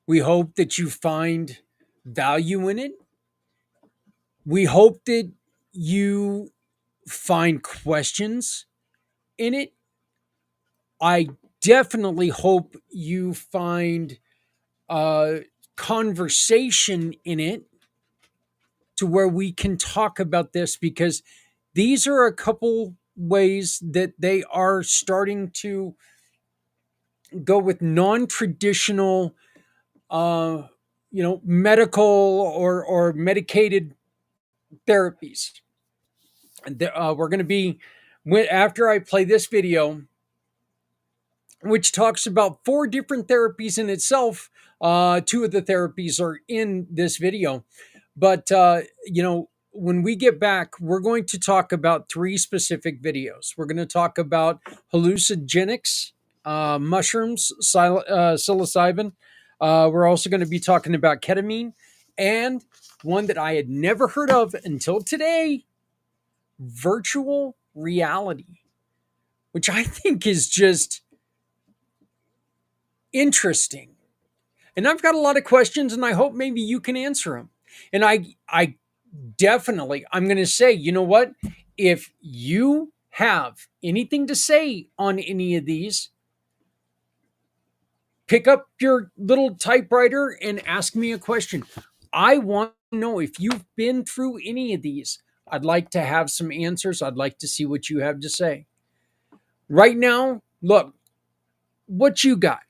We hope that you find value in it. We hope that you find questions in it. I definitely hope you find conversation in it to where we can talk about this, because these are a couple ways that they are starting to go with non-traditional medical or medicated therapies. And we're going to be, after I play this video, which talks about 4 different therapies in itself. 2 of the therapies are in this video. But, when we get back, we're going to talk about 3 specific videos. We're going to talk about hallucinogenics, mushrooms, psilocybin. We're also going to be talking about ketamine, and one that I had never heard of until today, virtual reality, which I think is just interesting. And I've got a lot of questions, and I hope maybe you can answer them. And I definitely, I'm going to say, you know what? If you have anything to say on any of these, pick up your little typewriter and ask me a question. I want to know if you've been through any of these. I'd like to have some answers. I'd like to see what you have to say. Right now, look, what you got,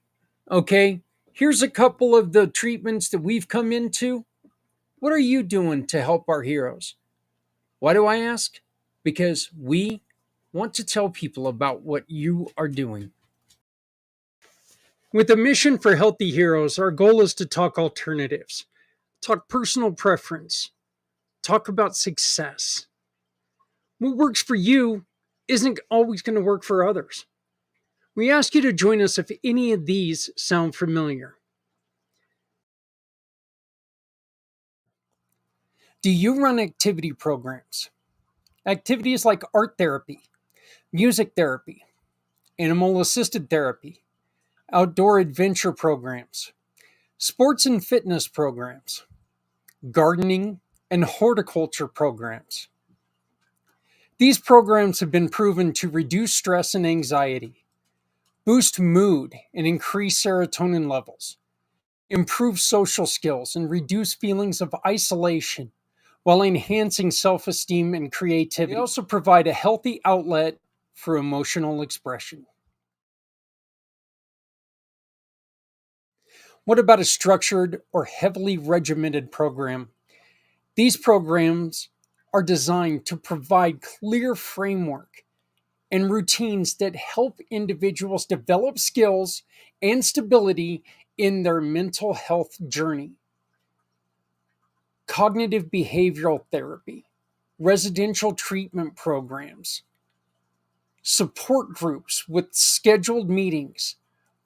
okay? Here's a couple of the treatments that we've come into. What are you doing to help our heroes? Why do I ask? Because we want to tell people about what you are doing. With a mission for healthy heroes, our goal is to talk alternatives, talk personal preference, talk about success. What works for you isn't always going to work for others. We ask you to join us if any of these sound familiar. Do you run activity programs? Activities like art therapy, music therapy, animal assisted therapy, outdoor adventure programs, sports and fitness programs, gardening and horticulture programs. These programs have been proven to reduce stress and anxiety, boost mood and increase serotonin levels, improve social skills and reduce feelings of isolation, while enhancing self-esteem and creativity. They also provide a healthy outlet for emotional expression. What about a structured or heavily regimented program? These programs are designed to provide clear framework and routines that help individuals develop skills and stability in their mental health journey. Cognitive behavioral therapy, residential treatment programs, support groups with scheduled meetings,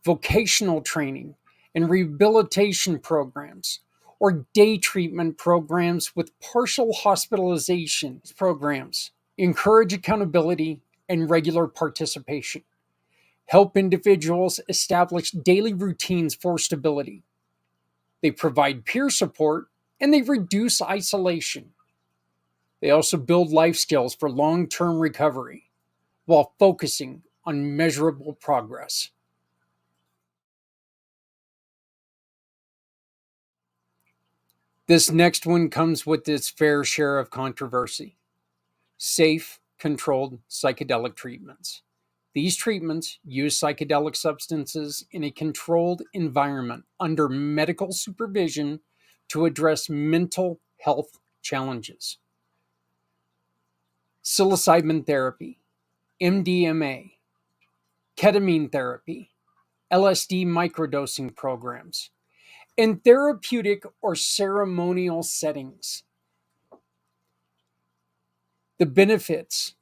vocational training, and rehabilitation programs, or day treatment programs with partial hospitalization programs. Encourage accountability and regular participation. Help individuals establish daily routines for stability. They provide peer support and they reduce isolation. They also build life skills for long-term recovery while focusing on measurable progress. This next one comes with its fair share of controversy. Safe, controlled psychedelic treatments. These treatments use psychedelic substances in a controlled environment under medical supervision to address mental health challenges. Psilocybin therapy, MDMA, ketamine therapy, LSD microdosing programs, in therapeutic or ceremonial settings. The benefits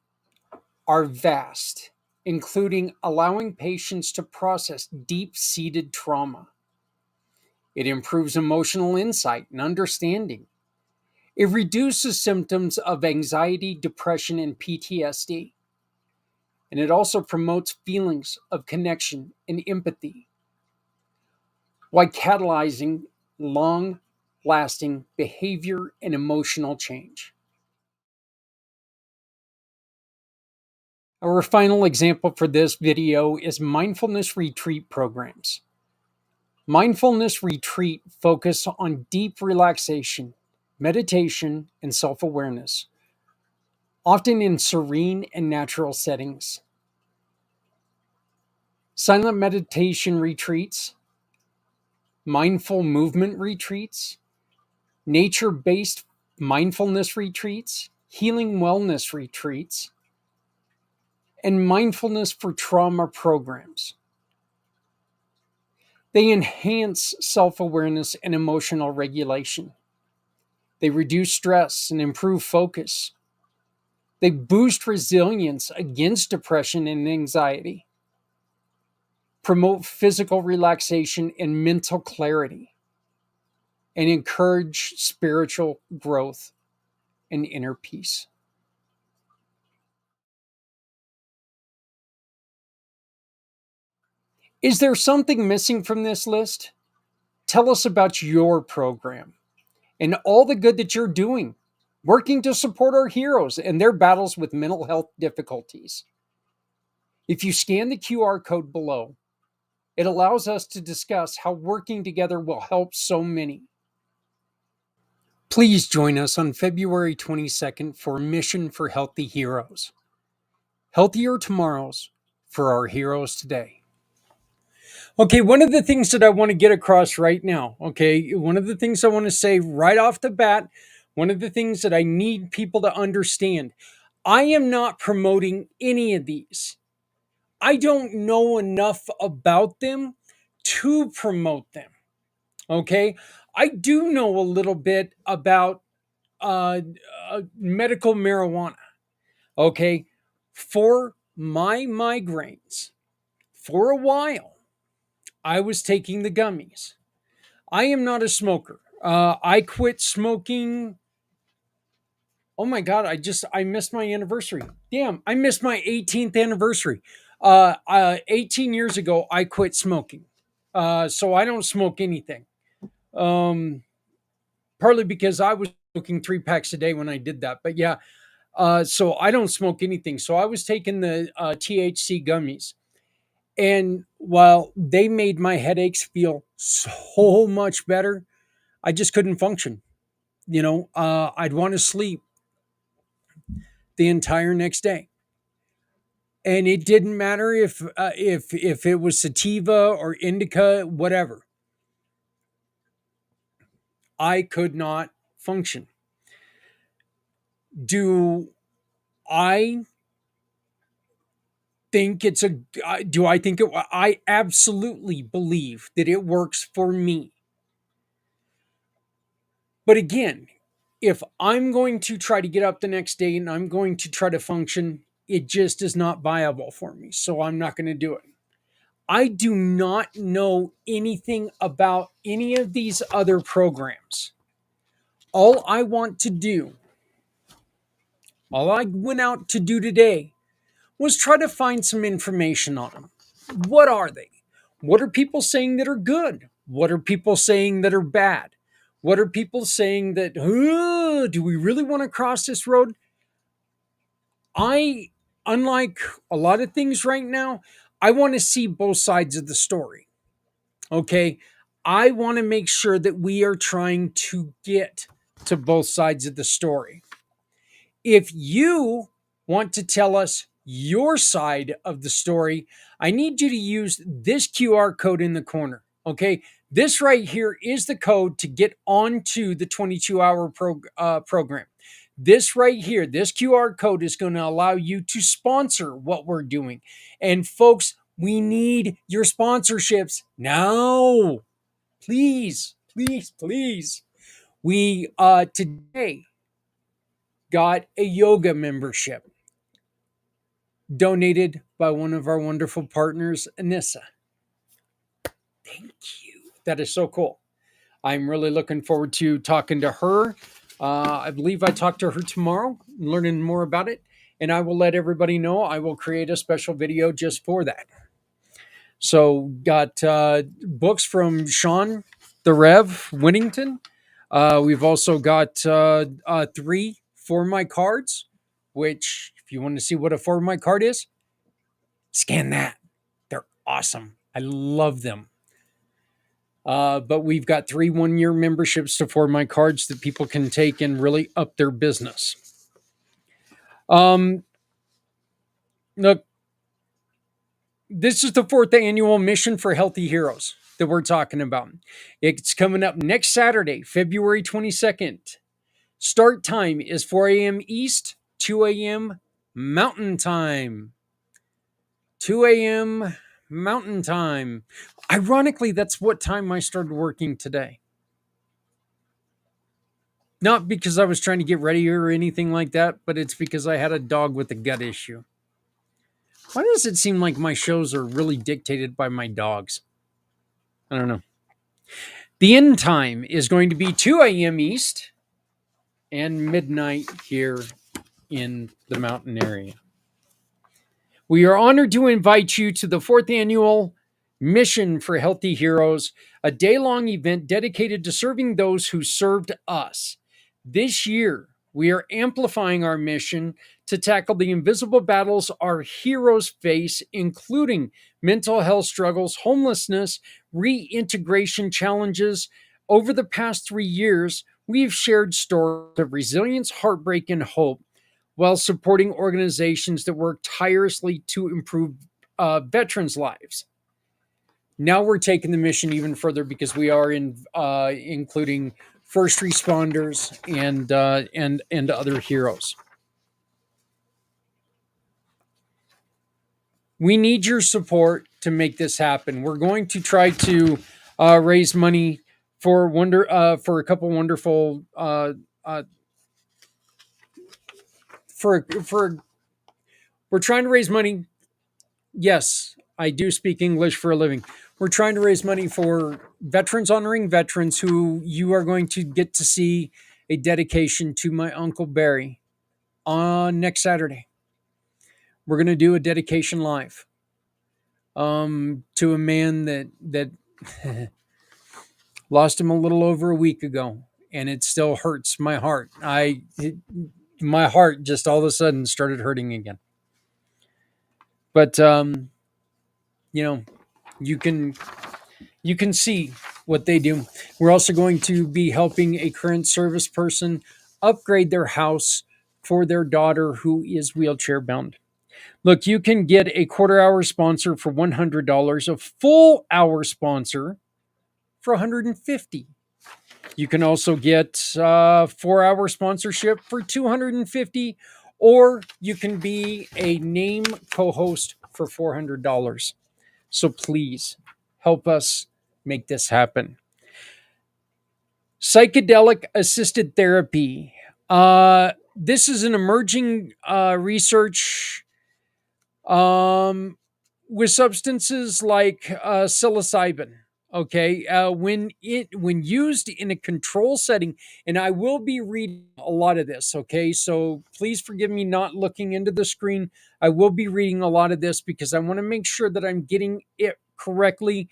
are vast, including allowing patients to process deep-seated trauma. It improves emotional insight and understanding. It reduces symptoms of anxiety, depression, and PTSD. And it also promotes feelings of connection and empathy, while catalyzing long-lasting behavior and emotional change. Our final example for this video is mindfulness retreat programs. Mindfulness retreat focus on deep relaxation, meditation, and self-awareness, often in serene and natural settings. Silent meditation retreats, mindful movement retreats, nature-based mindfulness retreats, healing wellness retreats, and mindfulness for trauma programs. They enhance self-awareness and emotional regulation. They reduce stress and improve focus. They boost resilience against depression and anxiety, promote physical relaxation and mental clarity, and encourage spiritual growth and inner peace. Is there something missing from this list? Tell us about your program and all the good that you're doing, working to support our heroes and their battles with mental health difficulties. If you scan the QR code below, it allows us to discuss how working together will help so many. Please join us on February 22nd for Mission for Healthy Heroes. Healthier tomorrows for our heroes today. Okay, one of the things that I want to get across right now, one of the things I want to say right off the bat, one of the things that I need people to understand, I am not promoting any of these. I don't know enough about them to promote them. Okay, I do know a little bit about medical marijuana. Okay, for my migraines, for a while, I was taking the gummies. I am not a smoker. I quit smoking. Oh my God, I missed my anniversary. Damn, I missed my 18th anniversary. 18 years ago, I quit smoking. So I don't smoke anything. Partly because I was smoking 3 packs a day when I did that. But yeah, so I don't smoke anything. So I was taking the THC gummies. And while they made my headaches feel so much better, I just couldn't function. I'd want to sleep the entire next day. And it didn't matter if it was sativa or indica, whatever. I could not function. Do I think it's a do I think it I absolutely believe that it works for me. But again, if I'm going to try to get up the next day and I'm going to try to function, it just is not viable for me. So I'm not going to do it. I do not know anything about any of these other programs. All I want to do, all I went out to do today was try to find some information on them. What are they? What are people saying that are good? What are people saying that are bad? What are people saying that, do we really want to cross this road? Unlike a lot of things right now, I want to see both sides of the story. Okay. I want to make sure that we are trying to get to both sides of the story. If you want to tell us your side of the story, I need you to use this QR code in the corner. Okay. This right here is the code to get onto the 22-hour program. This right here, this QR code is going to allow you to sponsor what we're doing. And folks, we need your sponsorships now. Please, please, please. We today got a yoga membership donated by one of our wonderful partners, Anissa. Thank you. That is so cool. I'm really looking forward to talking to her. I believe I talk to her tomorrow, learning more about it. And I will let everybody know. I will create a special video just for that. So got books from Sean the Rev Whittington. We've also got 3 For My cards, which if you want to see what a For My card is, scan that. They're awesome. I love them. But we've got 3 one-year memberships to For My cards that people can take and really up their business. Look, this is the 4th annual Mission for Healthy Heroes that we're talking about. It's coming up next Saturday, February 22nd. Start time is 4 a.m. East, 2 a.m. Mountain Time. 2 a.m. Mountain Time. Ironically, that's what time I started working today. Not because I was trying to get ready or anything like that, but it's because I had a dog with a gut issue. Why does it seem like my shows are really dictated by my dogs? I don't know. The end time is going to be 2 a.m. East and midnight here in the mountain area. We are honored to invite you to the 4th annual Mission for Healthy Heroes, a day-long event dedicated to serving those who served us. This year, we are amplifying our mission to tackle the invisible battles our heroes face, including mental health struggles, homelessness, reintegration challenges. Over the past 3 years, we've shared stories of resilience, heartbreak, and hope while supporting organizations that work tirelessly to improve veterans' lives. Now we're taking the mission even further because we are including first responders and other heroes. We need your support to make this happen. We're going to try to raise money for a couple wonderful we're trying to raise money. Yes, I do speak English for a living. We're trying to raise money for veterans, honoring veterans, who you are going to get to see a dedication to my Uncle Barry on next Saturday. We're going to do a dedication live to a man that lost him a little over a week ago, and it still hurts my heart. My heart just all of a sudden started hurting again. But you can you can see what they do. We're also going to be helping a current service person upgrade their house for their daughter who is wheelchair bound. Look, you can get a quarter hour sponsor for $100, a full hour sponsor for $150. You can also get 4 hour sponsorship for $250, or you can be a name co-host for $400. So please help us make this happen. Psychedelic-Assisted Therapy. This is an emerging research with substances like psilocybin. Okay, when used in a control setting, and I will be reading a lot of this. Okay, so please forgive me not looking into the screen. I will be reading a lot of this because I want to make sure that I'm getting it correctly,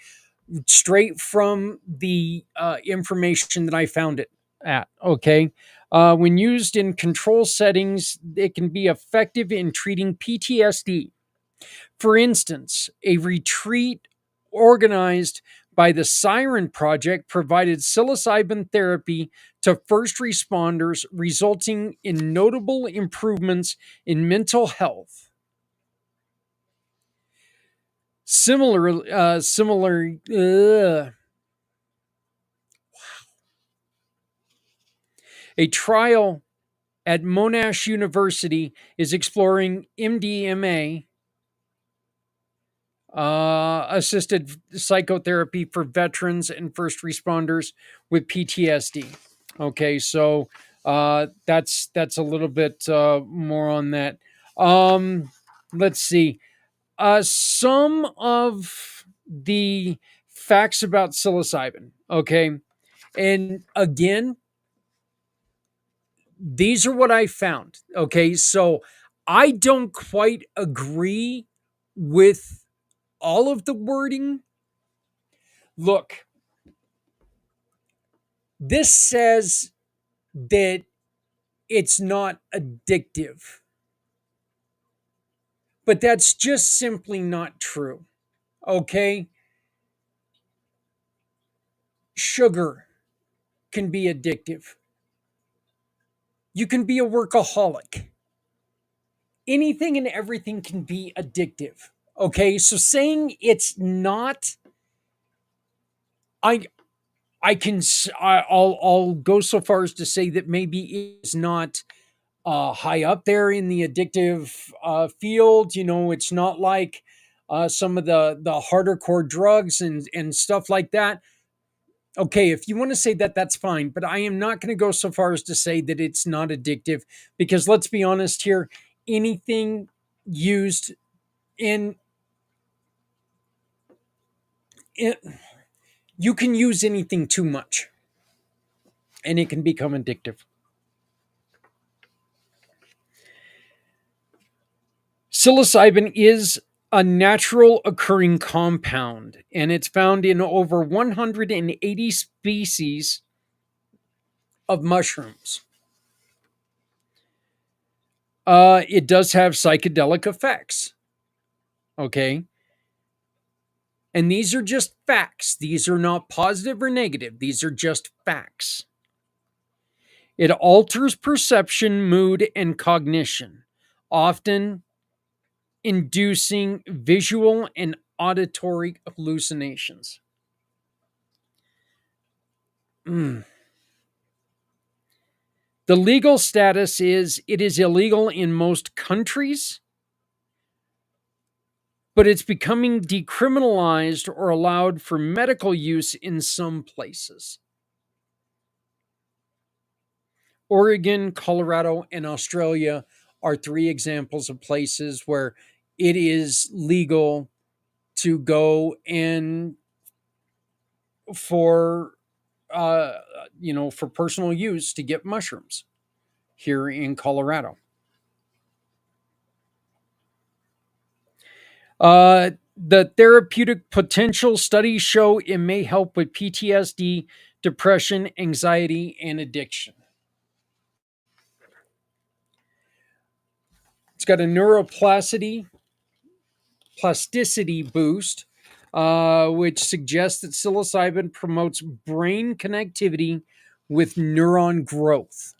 straight from the information that I found it at. Okay, when used in control settings, it can be effective in treating PTSD. For instance, a retreat organized by the Siren Project provided psilocybin therapy to first responders, resulting in notable improvements in mental health. Similar, a trial at Monash University is exploring MDMA assisted psychotherapy for veterans and first responders with PTSD. Okay, so that's a little bit more on that. Let's see. Some of the facts about psilocybin. Okay, and again, these are what I found. Okay, so I don't quite agree with all of the wording. Look, this says that it's not addictive, but that's just simply not true. Okay? Sugar can be addictive. You can be a workaholic. Anything and everything can be addictive. Okay? So saying it's not, I I'll go so far as to say that maybe it's not high up there in the addictive field. You know, it's not like some of the harder core drugs and stuff like that. Okay, if you want to say that, that's fine. But I am not going to go so far as to say that it's not addictive, because let's be honest here, anything used in it, you can use anything too much and it can become addictive. Psilocybin is a natural occurring compound, and it's found in over 180 species of mushrooms. It does have psychedelic effects. Okay. And these are just facts. These are not positive or negative. These are just facts. It alters perception, mood, and cognition, often inducing visual and auditory hallucinations. Mm. The legal status is it is illegal in most countries, but it's becoming decriminalized or allowed for medical use in some places. Oregon, Colorado, and Australia are three examples of places where it is legal to go and for for personal use to get mushrooms here in Colorado. The therapeutic potential studies show it may help with PTSD, depression, anxiety, and addiction. It's got a neuroplasticity boost, which suggests that psilocybin promotes brain connectivity with neuron growth.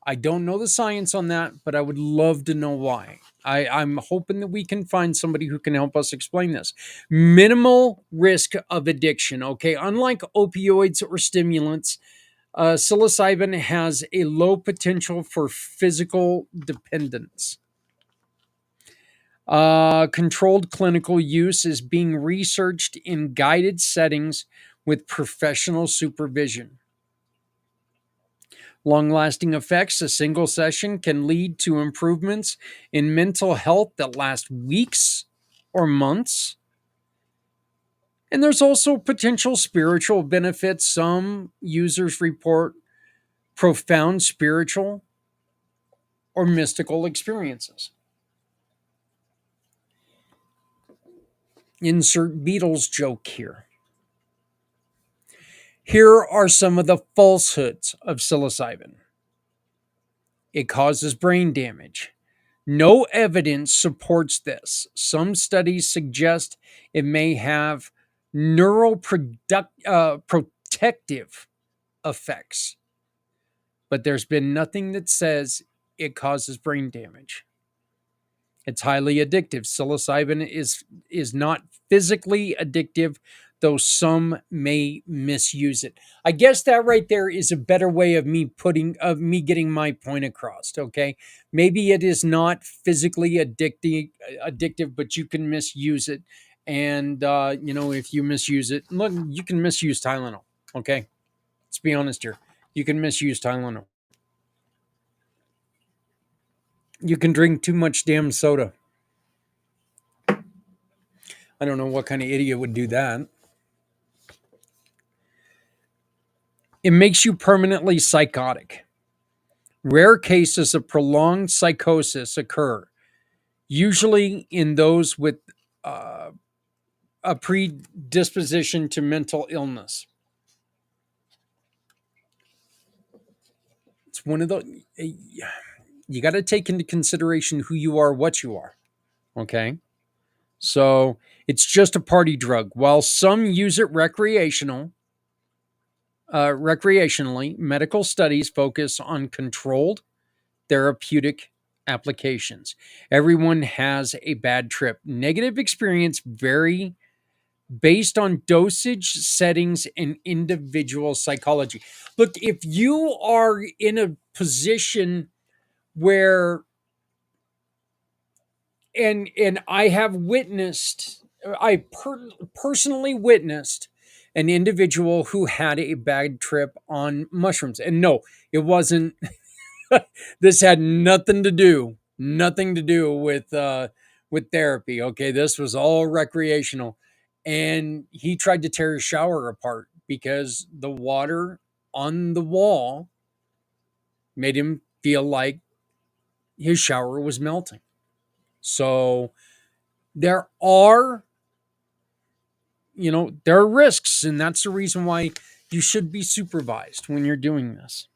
I don't know the science on that, but I would love to know why. I'm hoping that we can find somebody who can help us explain this. Minimal risk of addiction. Okay, unlike opioids or stimulants, psilocybin has a low potential for physical dependence. Controlled clinical use is being researched in guided settings with professional supervision. Long-lasting effects, a single session can lead to improvements in mental health that last weeks or months. And there's also potential spiritual benefits. Some users report profound spiritual or mystical experiences. Insert Beatles joke here. Here are some of the falsehoods of psilocybin. It causes brain damage. No evidence supports this. Some studies suggest it may have protective effects, but there's been nothing that says it causes brain damage. It's highly addictive. Psilocybin is not physically addictive, though some may misuse it. I guess that right there is a better way of me getting my point across. Okay, maybe it is not physically addictive, but you can misuse it. And if you misuse it, look, you can misuse Tylenol. Okay, let's be honest here. You can misuse Tylenol. You can drink too much damn soda. I don't know what kind of idiot would do that. It makes you permanently psychotic. Rare cases of prolonged psychosis occur, usually in those with a predisposition to mental illness. It's one of the, you got to take into consideration who you are, what you are. Okay? So it's just a party drug. While some use it recreationally, medical studies focus on controlled therapeutic applications. Everyone has a bad trip. Negative experience vary based on dosage, settings, and individual psychology. Look, if you are in a position where, and I have witnessed, personally witnessed an individual who had a bad trip on mushrooms. And no, it wasn't, this had nothing to do with therapy. Okay, this was all recreational. And he tried to tear his shower apart because the water on the wall made him feel like his shower was melting. So there are risks, and that's the reason why you should be supervised when you're doing this.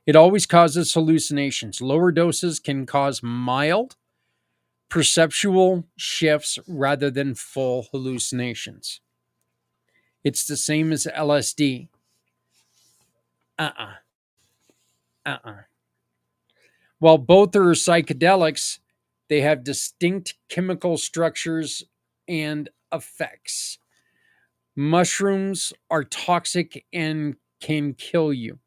It always causes hallucinations. Lower doses can cause mild perceptual shifts rather than full hallucinations. It's the same as LSD. While both are psychedelics, they have distinct chemical structures and effects. Mushrooms are toxic and can kill you.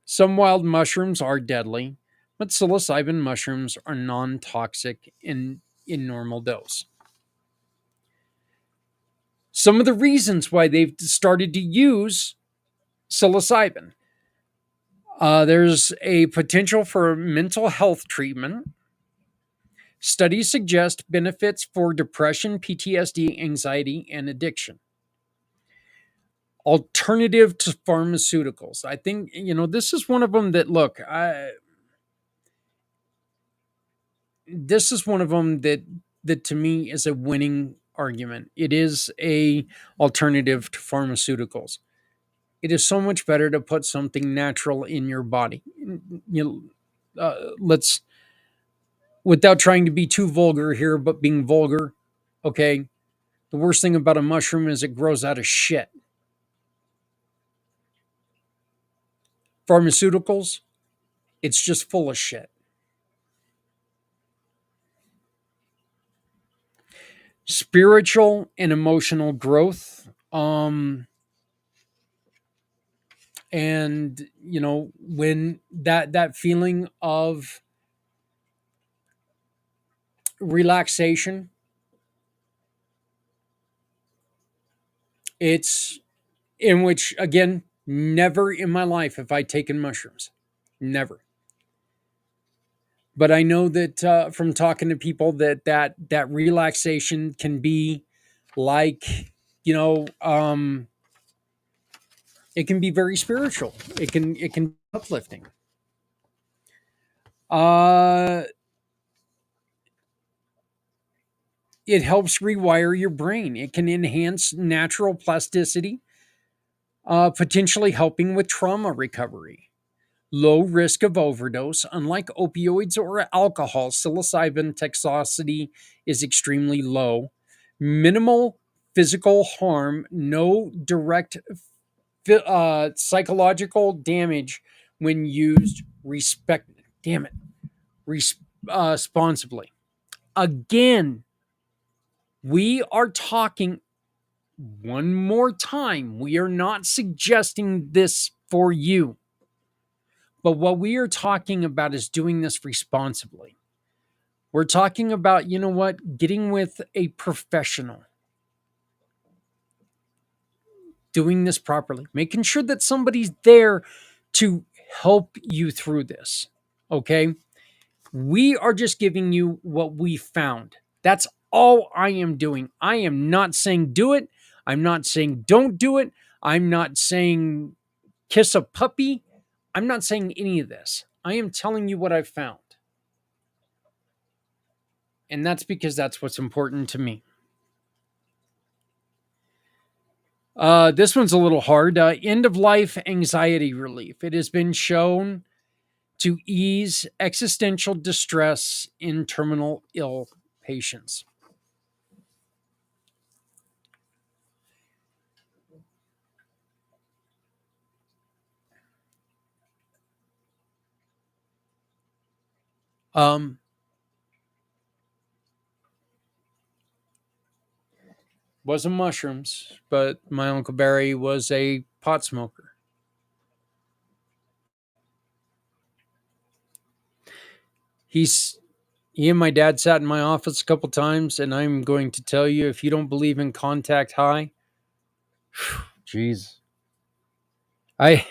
Some wild mushrooms are deadly, but psilocybin mushrooms are non-toxic in normal dose. Some of the reasons why they've started to use psilocybin. There's a potential for mental health treatment. Studies suggest benefits for depression, PTSD, anxiety, and addiction. Alternative to pharmaceuticals. I think, this is one of them that, look, this is one of them that to me is a winning argument. It is a alternative to pharmaceuticals. It is so much better to put something natural in your body. Let's, without trying to be too vulgar here, but being vulgar, Okay. The worst thing about a mushroom is it grows out of shit. Pharmaceuticals, it's just full of shit. Spiritual and emotional growth. And when that feeling of relaxation, it's in which, again, never in my life have I taken mushrooms. Never. But I know that from talking to people that relaxation can be like, you know, it can be very spiritual. It can be uplifting. Uh, it helps rewire your brain. It can enhance natural plasticity, potentially helping with trauma recovery. Low risk of overdose. Unlike opioids or alcohol, psilocybin toxicity is extremely low. Minimal physical harm, no direct psychological damage when used responsibly. Again, we are talking one more time. We are not suggesting this for you. But what we are talking about is doing this responsibly. We're talking about, getting with a professional, doing this properly, making sure that somebody's there to help you through this. Okay. We are just giving you what we found. That's all I am doing. I am not saying do it. I'm not saying don't do it. I'm not saying kiss a puppy. I'm not saying any of this. I am telling you what I've found. And that's because that's what's important to me. This one's a little hard. End of life anxiety relief. It has been shown to ease existential distress in terminal ill patients. Um, wasn't mushrooms, but my Uncle Barry was a pot smoker. He's He and my dad sat in my office a couple times, and I'm going to tell you, if you don't believe in contact high, jeez. I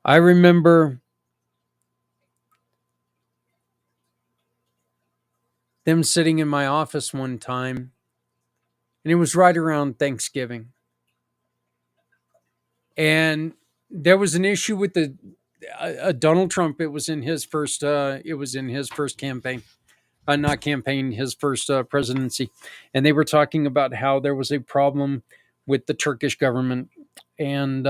I remember them sitting in my office one time, and it was right around Thanksgiving. And there was an issue with the Donald Trump. It was in his first. It was in his first campaign, not campaign, his first presidency, and they were talking about how there was a problem with the Turkish government, and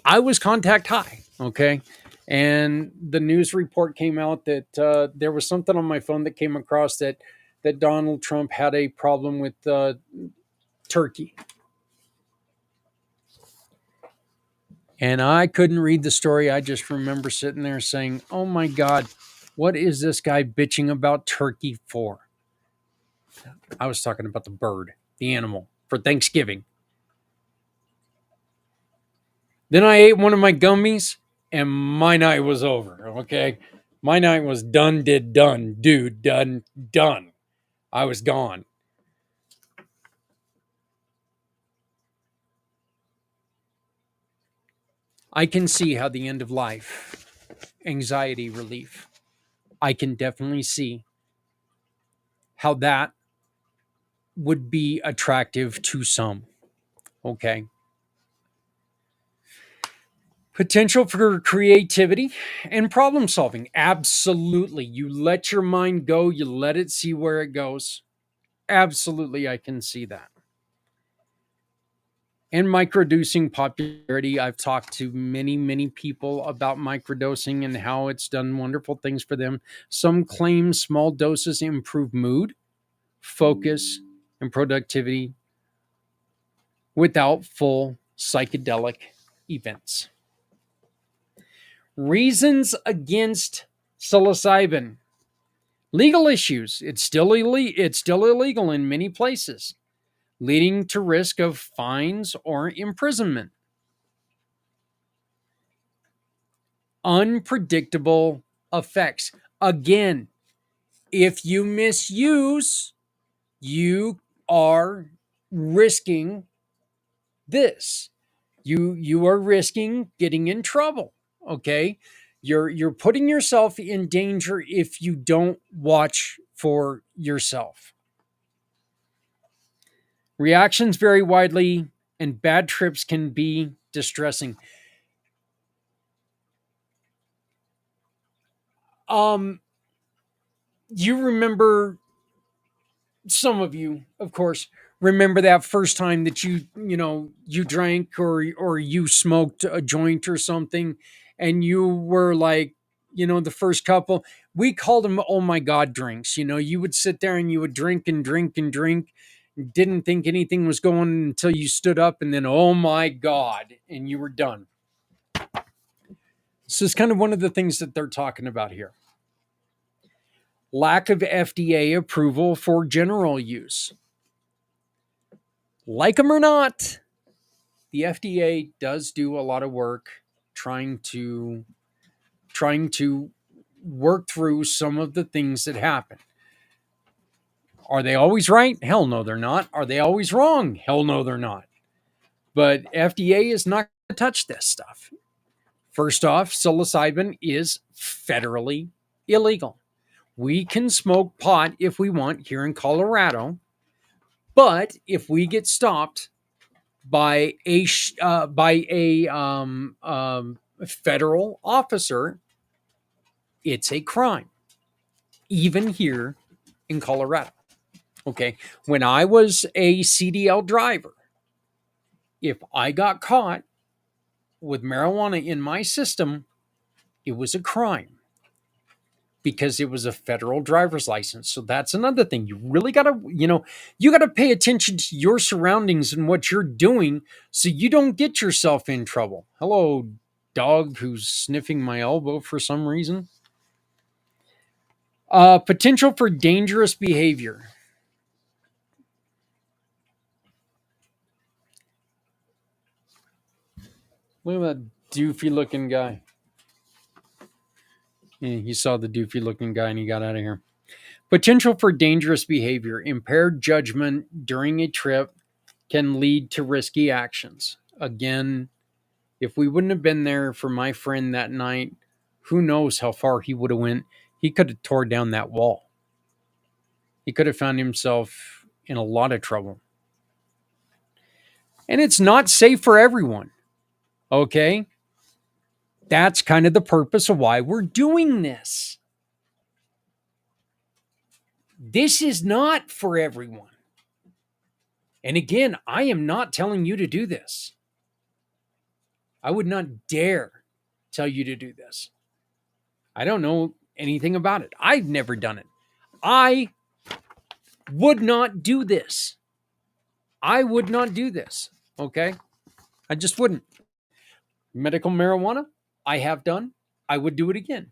I was contact high. Okay. And the news report came out that there was something on my phone that came across that Donald Trump had a problem with Turkey. And I couldn't read the story. I just remember sitting there saying, oh my God, what is this guy bitching about Turkey for? I was talking about the bird, the animal, for Thanksgiving. Then I ate one of my gummies and my night was over. Okay. My night was done, dude, done. I was gone. I can see how the end of life, anxiety relief, I can definitely see how that would be attractive to some. Okay. Potential for creativity and problem solving. Absolutely. You let your mind go, you let it see where it goes. Absolutely, I can see that. And microdosing popularity. I've talked to many, many people about microdosing and how it's done wonderful things for them. Some claim small doses improve mood, focus, and productivity without full psychedelic events. Reasons against psilocybin. Legal issues. It's still illegal in many places, leading to risk of fines or imprisonment. Unpredictable effects. Again, if you misuse, you are risking this. You are risking getting in trouble. Okay? You're putting yourself in danger if you don't watch for yourself. Reactions vary widely, and bad trips can be distressing. You remember, some of you, of course, remember that first time that you drank or you smoked a joint or something, and you were like, the first couple, we called them oh my god drinks. You would sit there and you would drink and drink and drink, didn't think anything was going until you stood up, and then oh my god, and you were done. So it's kind of one of the things that they're talking about here. Lack of FDA approval for general use. Like them or not, the FDA does do a lot of work trying to work through some of the things that happen. Are they always right? Hell no, they're not. Are they always wrong? Hell no, they're not. But FDA is not going to touch this stuff. First off, psilocybin is federally illegal. We can smoke pot if we want here in Colorado, but if we get stopped by a federal officer, it's a crime, even here in Colorado. Okay, when I was a CDL driver, if I got caught with marijuana in my system, it was a crime because it was a federal driver's license. So that's another thing. You really got to, you got to pay attention to your surroundings and what you're doing so you don't get yourself in trouble. Hello, dog who's sniffing my elbow for some reason. Potential for dangerous behavior. Look at that doofy looking guy. Yeah, he saw the doofy looking guy and he got out of here. Potential for dangerous behavior. Impaired judgment during a trip can lead to risky actions. Again, if we wouldn't have been there for my friend that night, who knows how far he would have went. He could have tore down that wall. He could have found himself in a lot of trouble. And it's not safe for everyone. Okay? That's kind of the purpose of why we're doing this. This is not for everyone. And again, I am not telling you to do this. I would not dare tell you to do this. I don't know anything about it. I've never done it. I would not do this. I would not do this. Okay? I just wouldn't. Medical marijuana, I have done. I would do it again.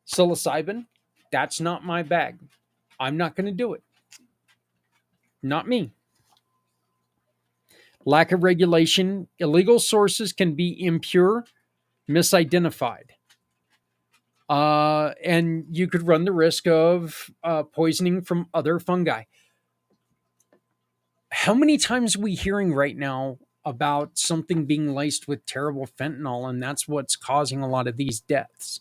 Psilocybin, that's not my bag. I'm not going to do it. Not me. Lack of regulation. Illegal sources can be impure, misidentified. And you could run the risk of poisoning from other fungi. How many times are we hearing right now about something being laced with terrible fentanyl, and that's what's causing a lot of these deaths?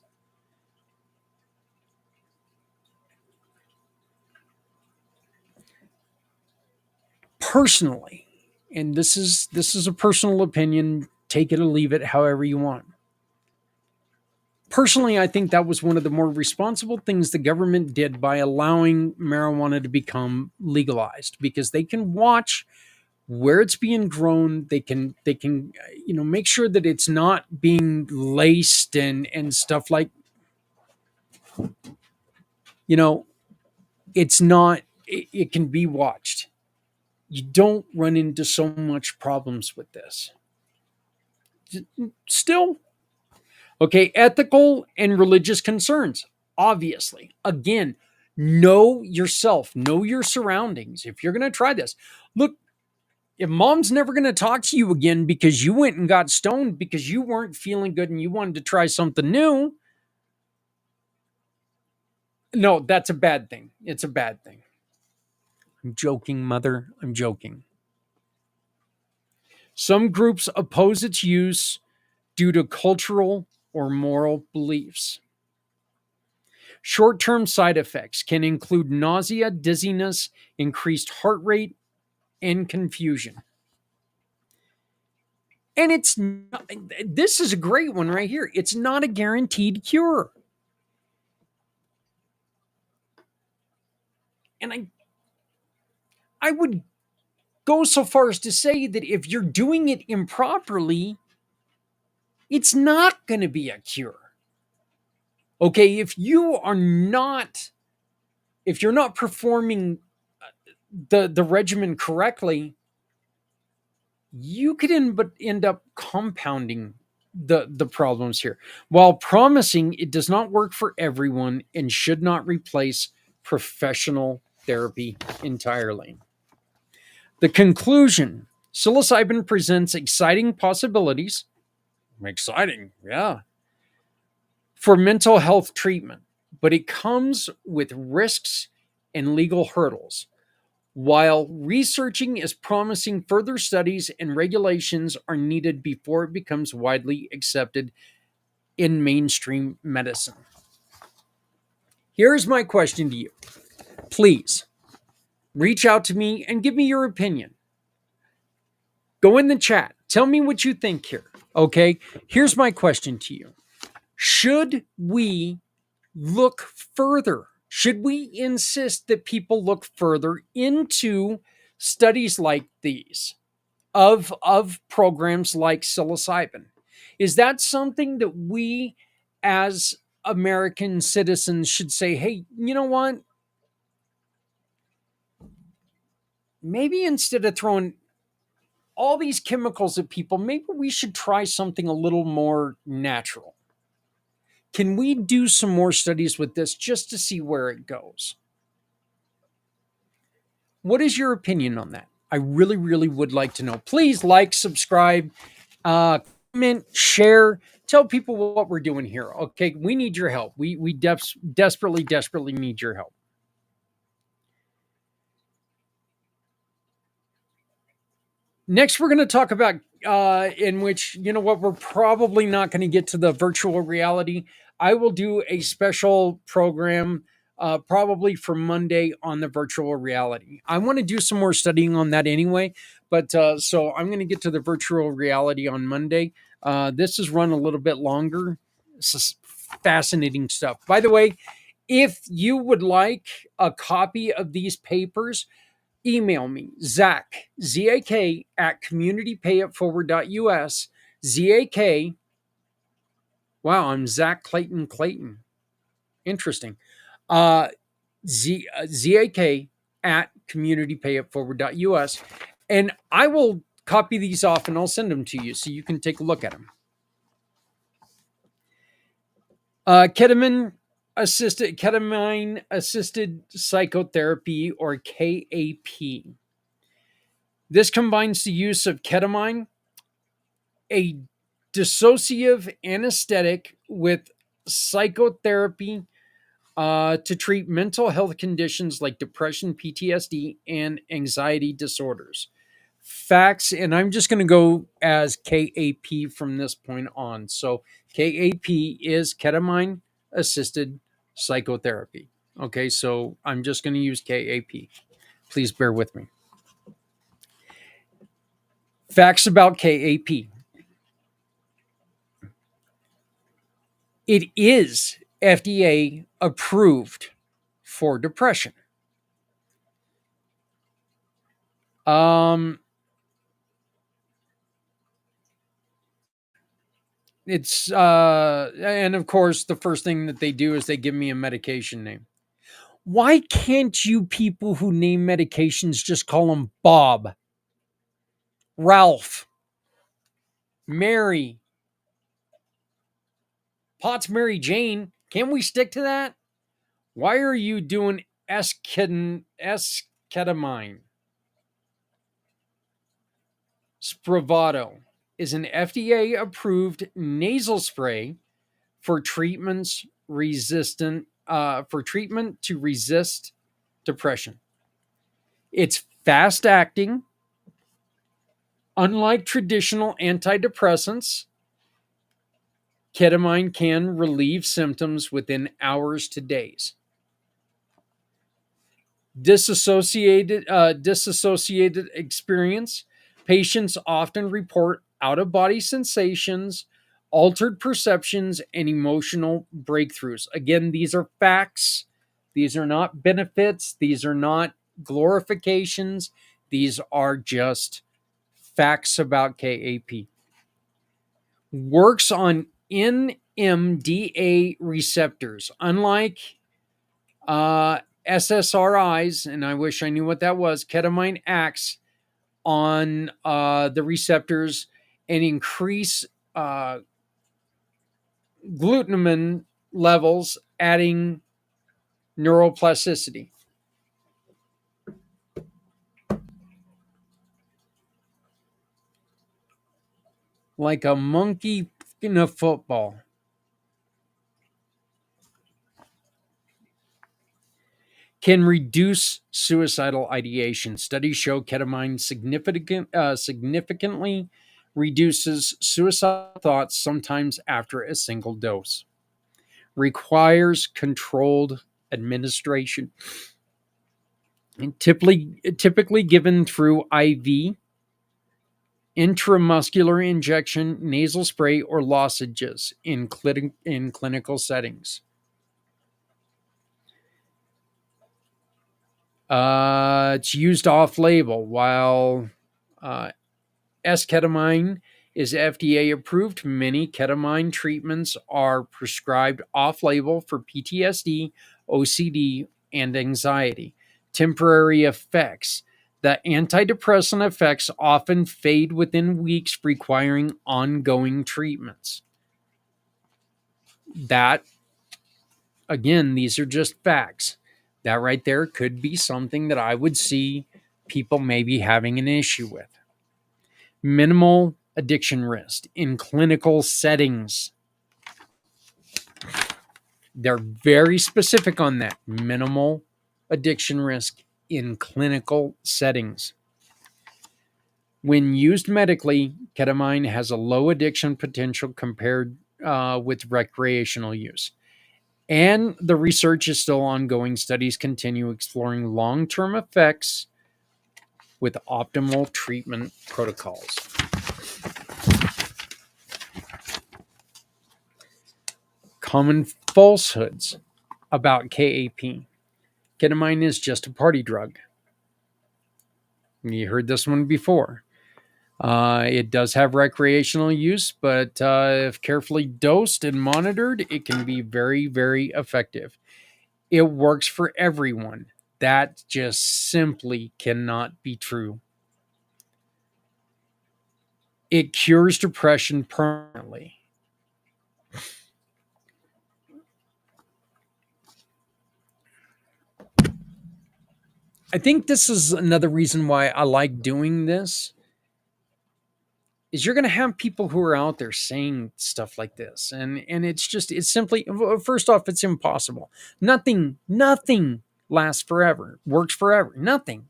Personally, and this is a personal opinion, take it or leave it however you want. Personally, I think that was one of the more responsible things the government did by allowing marijuana to become legalized, because they can watch where it's being grown. They can make sure that it's not being laced and stuff like, it's not, it can be watched. You don't run into so much problems with this. Still, okay, ethical and religious concerns. Obviously, again, know yourself, know your surroundings. If you're going to try this, look, if mom's never going to talk to you again because you went and got stoned because you weren't feeling good and you wanted to try something new, no, that's a bad thing. It's a bad thing. I'm joking, mother. I'm joking. Some groups oppose its use due to cultural or moral beliefs. Short-term side effects can include nausea, dizziness, increased heart rate, and confusion. And this is a great one right here. It's not a guaranteed cure. And I would go so far as to say that if you're doing it improperly, it's not going to be a cure. Okay, if you're not performing the regimen correctly, you could end up compounding the problems here. While promising, it does not work for everyone and should not replace professional therapy entirely. The conclusion: psilocybin presents exciting possibilities. Exciting, yeah, for mental health treatment, but it comes with risks and legal hurdles. While researching is promising, further studies and regulations are needed before it becomes widely accepted in mainstream medicine. Here's my question to you. Please reach out to me and give me your opinion. Go in the chat. Tell me what you think here. Okay? Here's my question to you. Should we look further? Should we insist that people look further into studies like these of programs like psilocybin? Is that something that we as American citizens should say, hey, you know what? Maybe instead of throwing all these chemicals at people, maybe we should try something a little more natural. Can we do some more studies with this just to see where it goes? What is your opinion on that? I really, really would like to know. Please like, subscribe, comment, share, tell people what we're doing here. Okay, we need your help. We desperately, desperately need your help. Next, we're going to talk about in which, you know what, we're probably not going to get to the virtual reality. I will do a special program probably for Monday on the virtual reality. I want to do some more studying on that anyway, but so I'm going to get to the virtual reality on Monday. This has run a little bit longer. This is fascinating stuff. By the way, if you would like a copy of these papers, email me, Zach, Z-A-K, at communitypayitforward.us, Z-A-K. Wow, I'm Zach Clayton. Interesting. Z-A-K at communitypayitforward.us. And I will copy these off and I'll send them to you so you can take a look at them. Ketamine Assisted Psychotherapy, or KAP. This combines the use of ketamine, a dissociative anesthetic, with psychotherapy to treat mental health conditions like depression, PTSD, and anxiety disorders. Facts, and I'm just going to go as KAP from this point on. So KAP is Ketamine Assisted Psychotherapy. Okay, so I'm just going to use KAP. Please bear with me. Facts about KAP. It is FDA approved for depression. It's and of course the first thing that they do is they give me a medication name. Why can't you people who name medications just call them Bob, Ralph, Mary, Potts, Mary Jane? Can we stick to that? Why are you doing esketamine? Spravato is an FDA approved nasal spray for treatment to resist depression. It's fast acting. Unlike traditional antidepressants, ketamine can relieve symptoms within hours to days. Disassociated experience. Patients often report out-of-body sensations, altered perceptions, and emotional breakthroughs. Again, these are facts. These are not benefits. These are not glorifications. These are just facts about KAP. Works on NMDA receptors. Unlike SSRIs, and I wish I knew what that was, ketamine acts on the receptors and increase glutamine levels, adding neuroplasticity. Like a monkey in a football. Can reduce suicidal ideation. Studies show ketamine significantly reduces suicidal thoughts, sometimes after a single dose. Requires controlled administration. And typically given through IV, intramuscular injection, nasal spray, or lozenges in clinical settings. It's used off-label, while S-ketamine is FDA approved. Many ketamine treatments are prescribed off-label for PTSD, OCD, and anxiety. Temporary effects. The antidepressant effects often fade within weeks, requiring ongoing treatments. That, again, these are just facts. That right there could be something that I would see people maybe having an issue with. Minimal addiction risk in clinical settings. They're very specific on that. Minimal addiction risk in clinical settings. When used medically, ketamine has a low addiction potential compared with recreational use. And the research is still ongoing. Studies continue exploring long-term effects with optimal treatment protocols. Common falsehoods about KAP. Ketamine is just a party drug. You heard this one before. It does have recreational use, but if carefully dosed and monitored, it can be very, very effective. It works for everyone. That just simply cannot be true. It cures depression permanently. I think this is another reason why I like doing this, is you're going to have people who are out there saying stuff like this. And it's simply, first off, it's impossible. Nothing lasts forever, works forever. Nothing.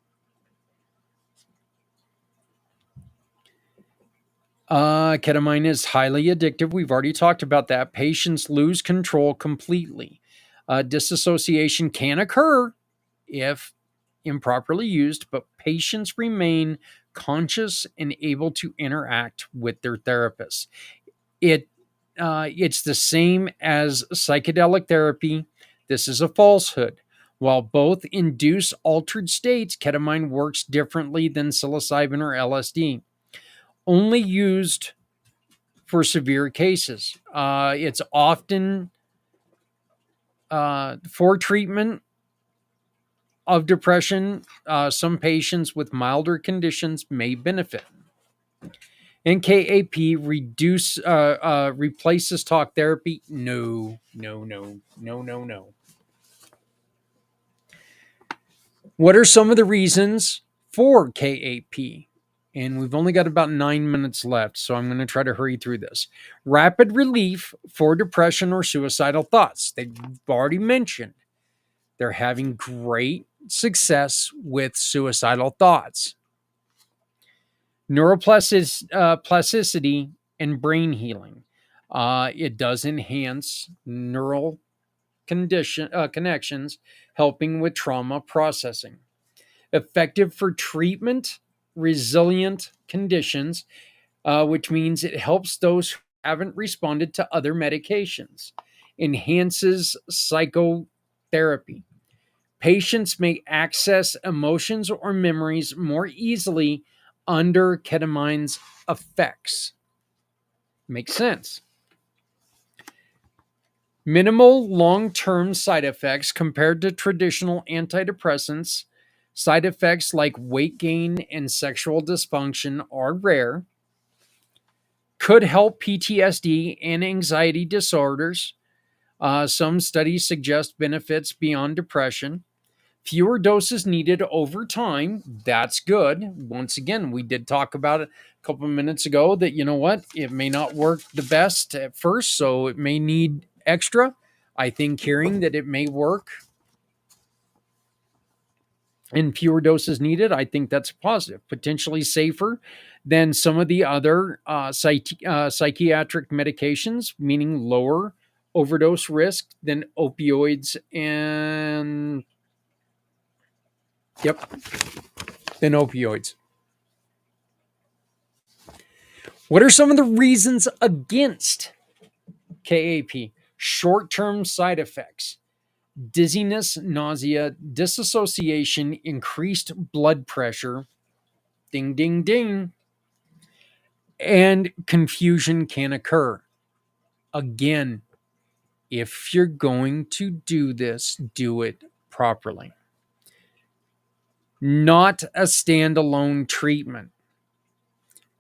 Ketamine is highly addictive. We've already talked about that. Patients lose control completely. Disassociation can occur if improperly used, but patients remain conscious and able to interact with their therapist. It's the same as psychedelic therapy. This is a falsehood. While both induce altered states, ketamine works differently than psilocybin or LSD. Only used for severe cases. It's often for treatment of depression. Some patients with milder conditions may benefit. And KAP replaces talk therapy? No, no, no, no, no, no. What are some of the reasons for KAP? And we've only got about 9 minutes left, so I'm going to try to hurry through this. Rapid relief for depression or suicidal thoughts. They've already mentioned they're having great success with suicidal thoughts. Neuroplasticity and brain healing. It does enhance neural connections, helping with trauma processing. Effective for treatment resilient conditions, which means it helps those who haven't responded to other medications. Enhances psychotherapy. Patients may access emotions or memories more easily under ketamine's effects. Makes sense. Minimal long-term side effects compared to traditional antidepressants. Side effects like weight gain and sexual dysfunction are rare. Could help PTSD and anxiety disorders. Some studies suggest benefits beyond depression. Fewer doses needed over time. That's good. Once again, we did talk about it a couple of minutes ago that, you know what, it may not work the best at first, so it may need extra. I think hearing that it may work and fewer doses needed, I think that's positive. Potentially safer than some of the other psychiatric medications, meaning lower overdose risk than opioids and than opioids. What are some of the reasons against KAP? Short-term side effects. Dizziness, nausea, disassociation, increased blood pressure, ding, ding, ding, and confusion can occur. Again, if you're going to do this, do it properly. Not a standalone treatment.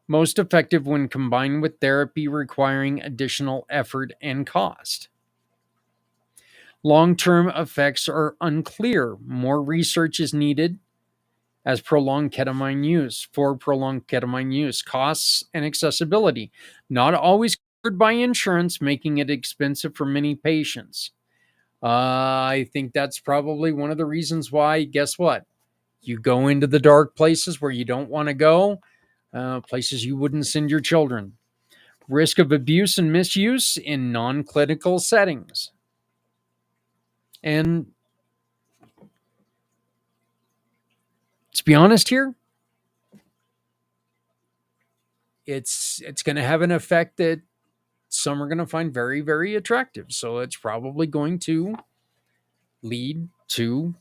Most effective when combined with therapy requiring additional effort and cost. Long-term effects are unclear. More research is needed as prolonged ketamine use. For prolonged ketamine use, costs and accessibility. Not always covered by insurance, making it expensive for many patients. I think that's probably one of the reasons why, guess what? You go into the dark places where you don't want to go, places you wouldn't send your children. Risk of abuse and misuse in non-clinical settings. And let's be honest here, it's going to have an effect that some are going to find very, very attractive. So it's probably going to lead to,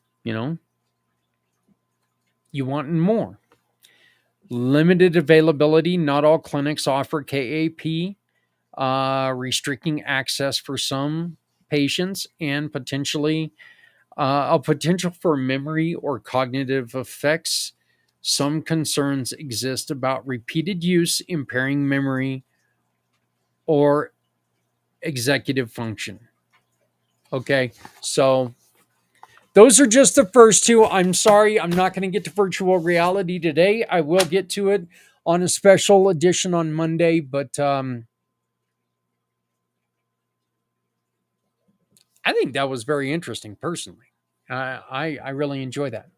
you wanting more. Limited availability. Not all clinics offer KAP, restricting access for some patients and potentially a potential for memory or cognitive effects. Some concerns exist about repeated use impairing memory or executive function. Okay, so those are just the first two. I'm sorry, I'm not going to get to virtual reality today. I will get to it on a special edition on Monday, but I think that was very interesting personally. I really enjoy that.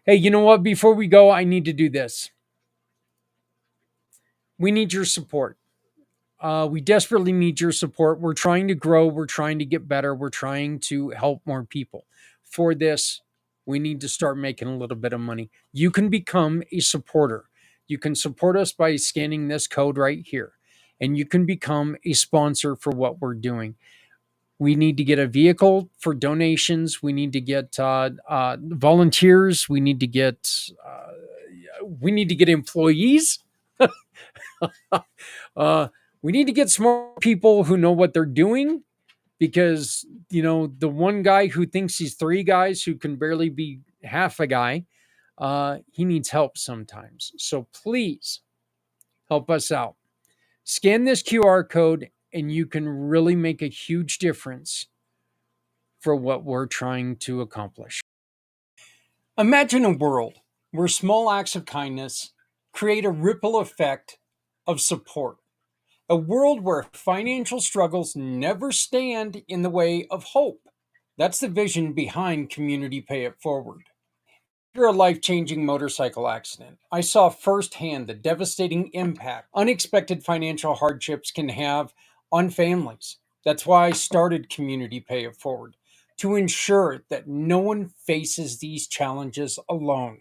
Hey, you know what? Before we go, I need to do this. We need your support. We desperately need your support. We're trying to grow. We're trying to get better. We're trying to help more people. For this, we need to start making a little bit of money. You can become a supporter. You can support us by scanning this code right here, and you can become a sponsor for what we're doing. We need to get a vehicle for donations. We need to get volunteers. We need to get employees. We need to get smart people who know what they're doing, because, the one guy who thinks he's three guys who can barely be half a guy, he needs help sometimes. So please help us out. Scan this QR code and you can really make a huge difference for what we're trying to accomplish. Imagine a world where small acts of kindness create a ripple effect of support. A world where financial struggles never stand in the way of hope. That's the vision behind Community Pay It Forward. After a life-changing motorcycle accident, I saw firsthand the devastating impact unexpected financial hardships can have on families. That's why I started Community Pay It Forward, to ensure that no one faces these challenges alone.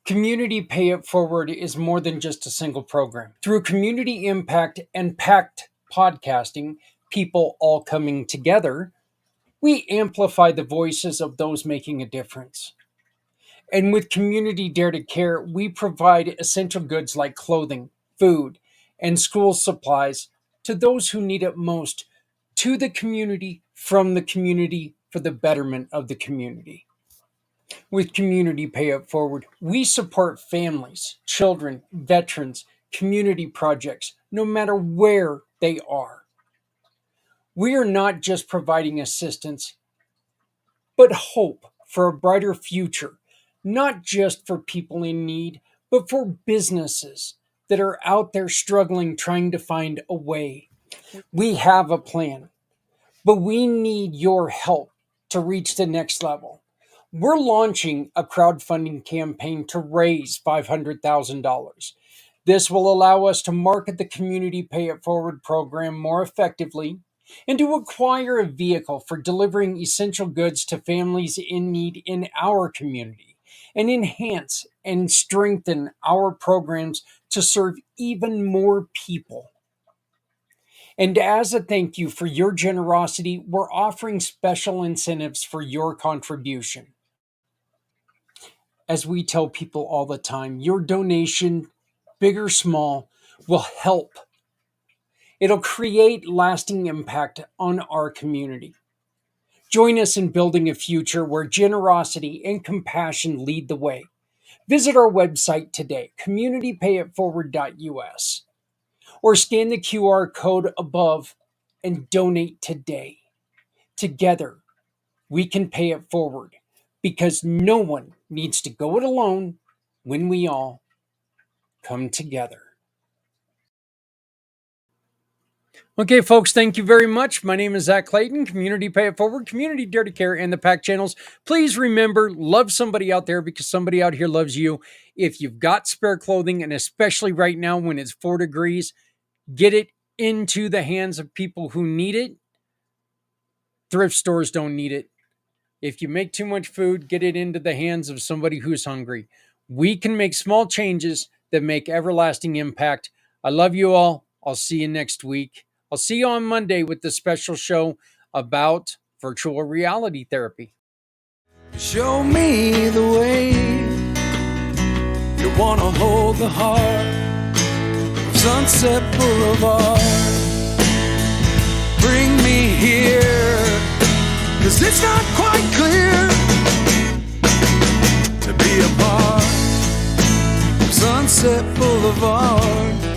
Community Pay It Forward is more than just a single program. Through Community Impact and pACT podcasting, people all coming together, we amplify the voices of those making a difference. And with Community Dare to Care, we provide essential goods like clothing, food, and school supplies to those who need it most, to the community, from the community, for the betterment of the community. With Community Pay It Forward, we support families, children, veterans, community projects, no matter where they are. We are not just providing assistance, but hope for a brighter future, not just for people in need, but for businesses that are out there struggling, trying to find a way. We have a plan, but we need your help to reach the next level. We're launching a crowdfunding campaign to raise $500,000. This will allow us to market the Community Pay It Forward program more effectively and to acquire a vehicle for delivering essential goods to families in need in our community, and enhance and strengthen our programs to serve even more people. And as a thank you for your generosity, we're offering special incentives for your contribution. As we tell people all the time, your donation, big or small, will help. It'll create lasting impact on our community. Join us in building a future where generosity and compassion lead the way. Visit our website today, communitypayitforward.us, or scan the QR code above and donate today. Together, we can pay it forward, because no one needs to go it alone when we all come together. Okay, folks, thank you very much. My name is Zach Clayton, Community Pay It Forward, Community Dare to Care, and the pACT channels. Please remember, love somebody out there because somebody out here loves you. If you've got spare clothing, and especially right now when it's 4 degrees, get it into the hands of people who need it. Thrift stores don't need it. If you make too much food, get it into the hands of somebody who's hungry. We can make small changes that make everlasting impact. I love you all. I'll see you next week. I'll see you on Monday with the special show about virtual reality therapy. Show me the way. You wanna hold the heart of Sunset Boulevard. Bring me here, 'cause it's not quite clear to be a part of Sunset Boulevard.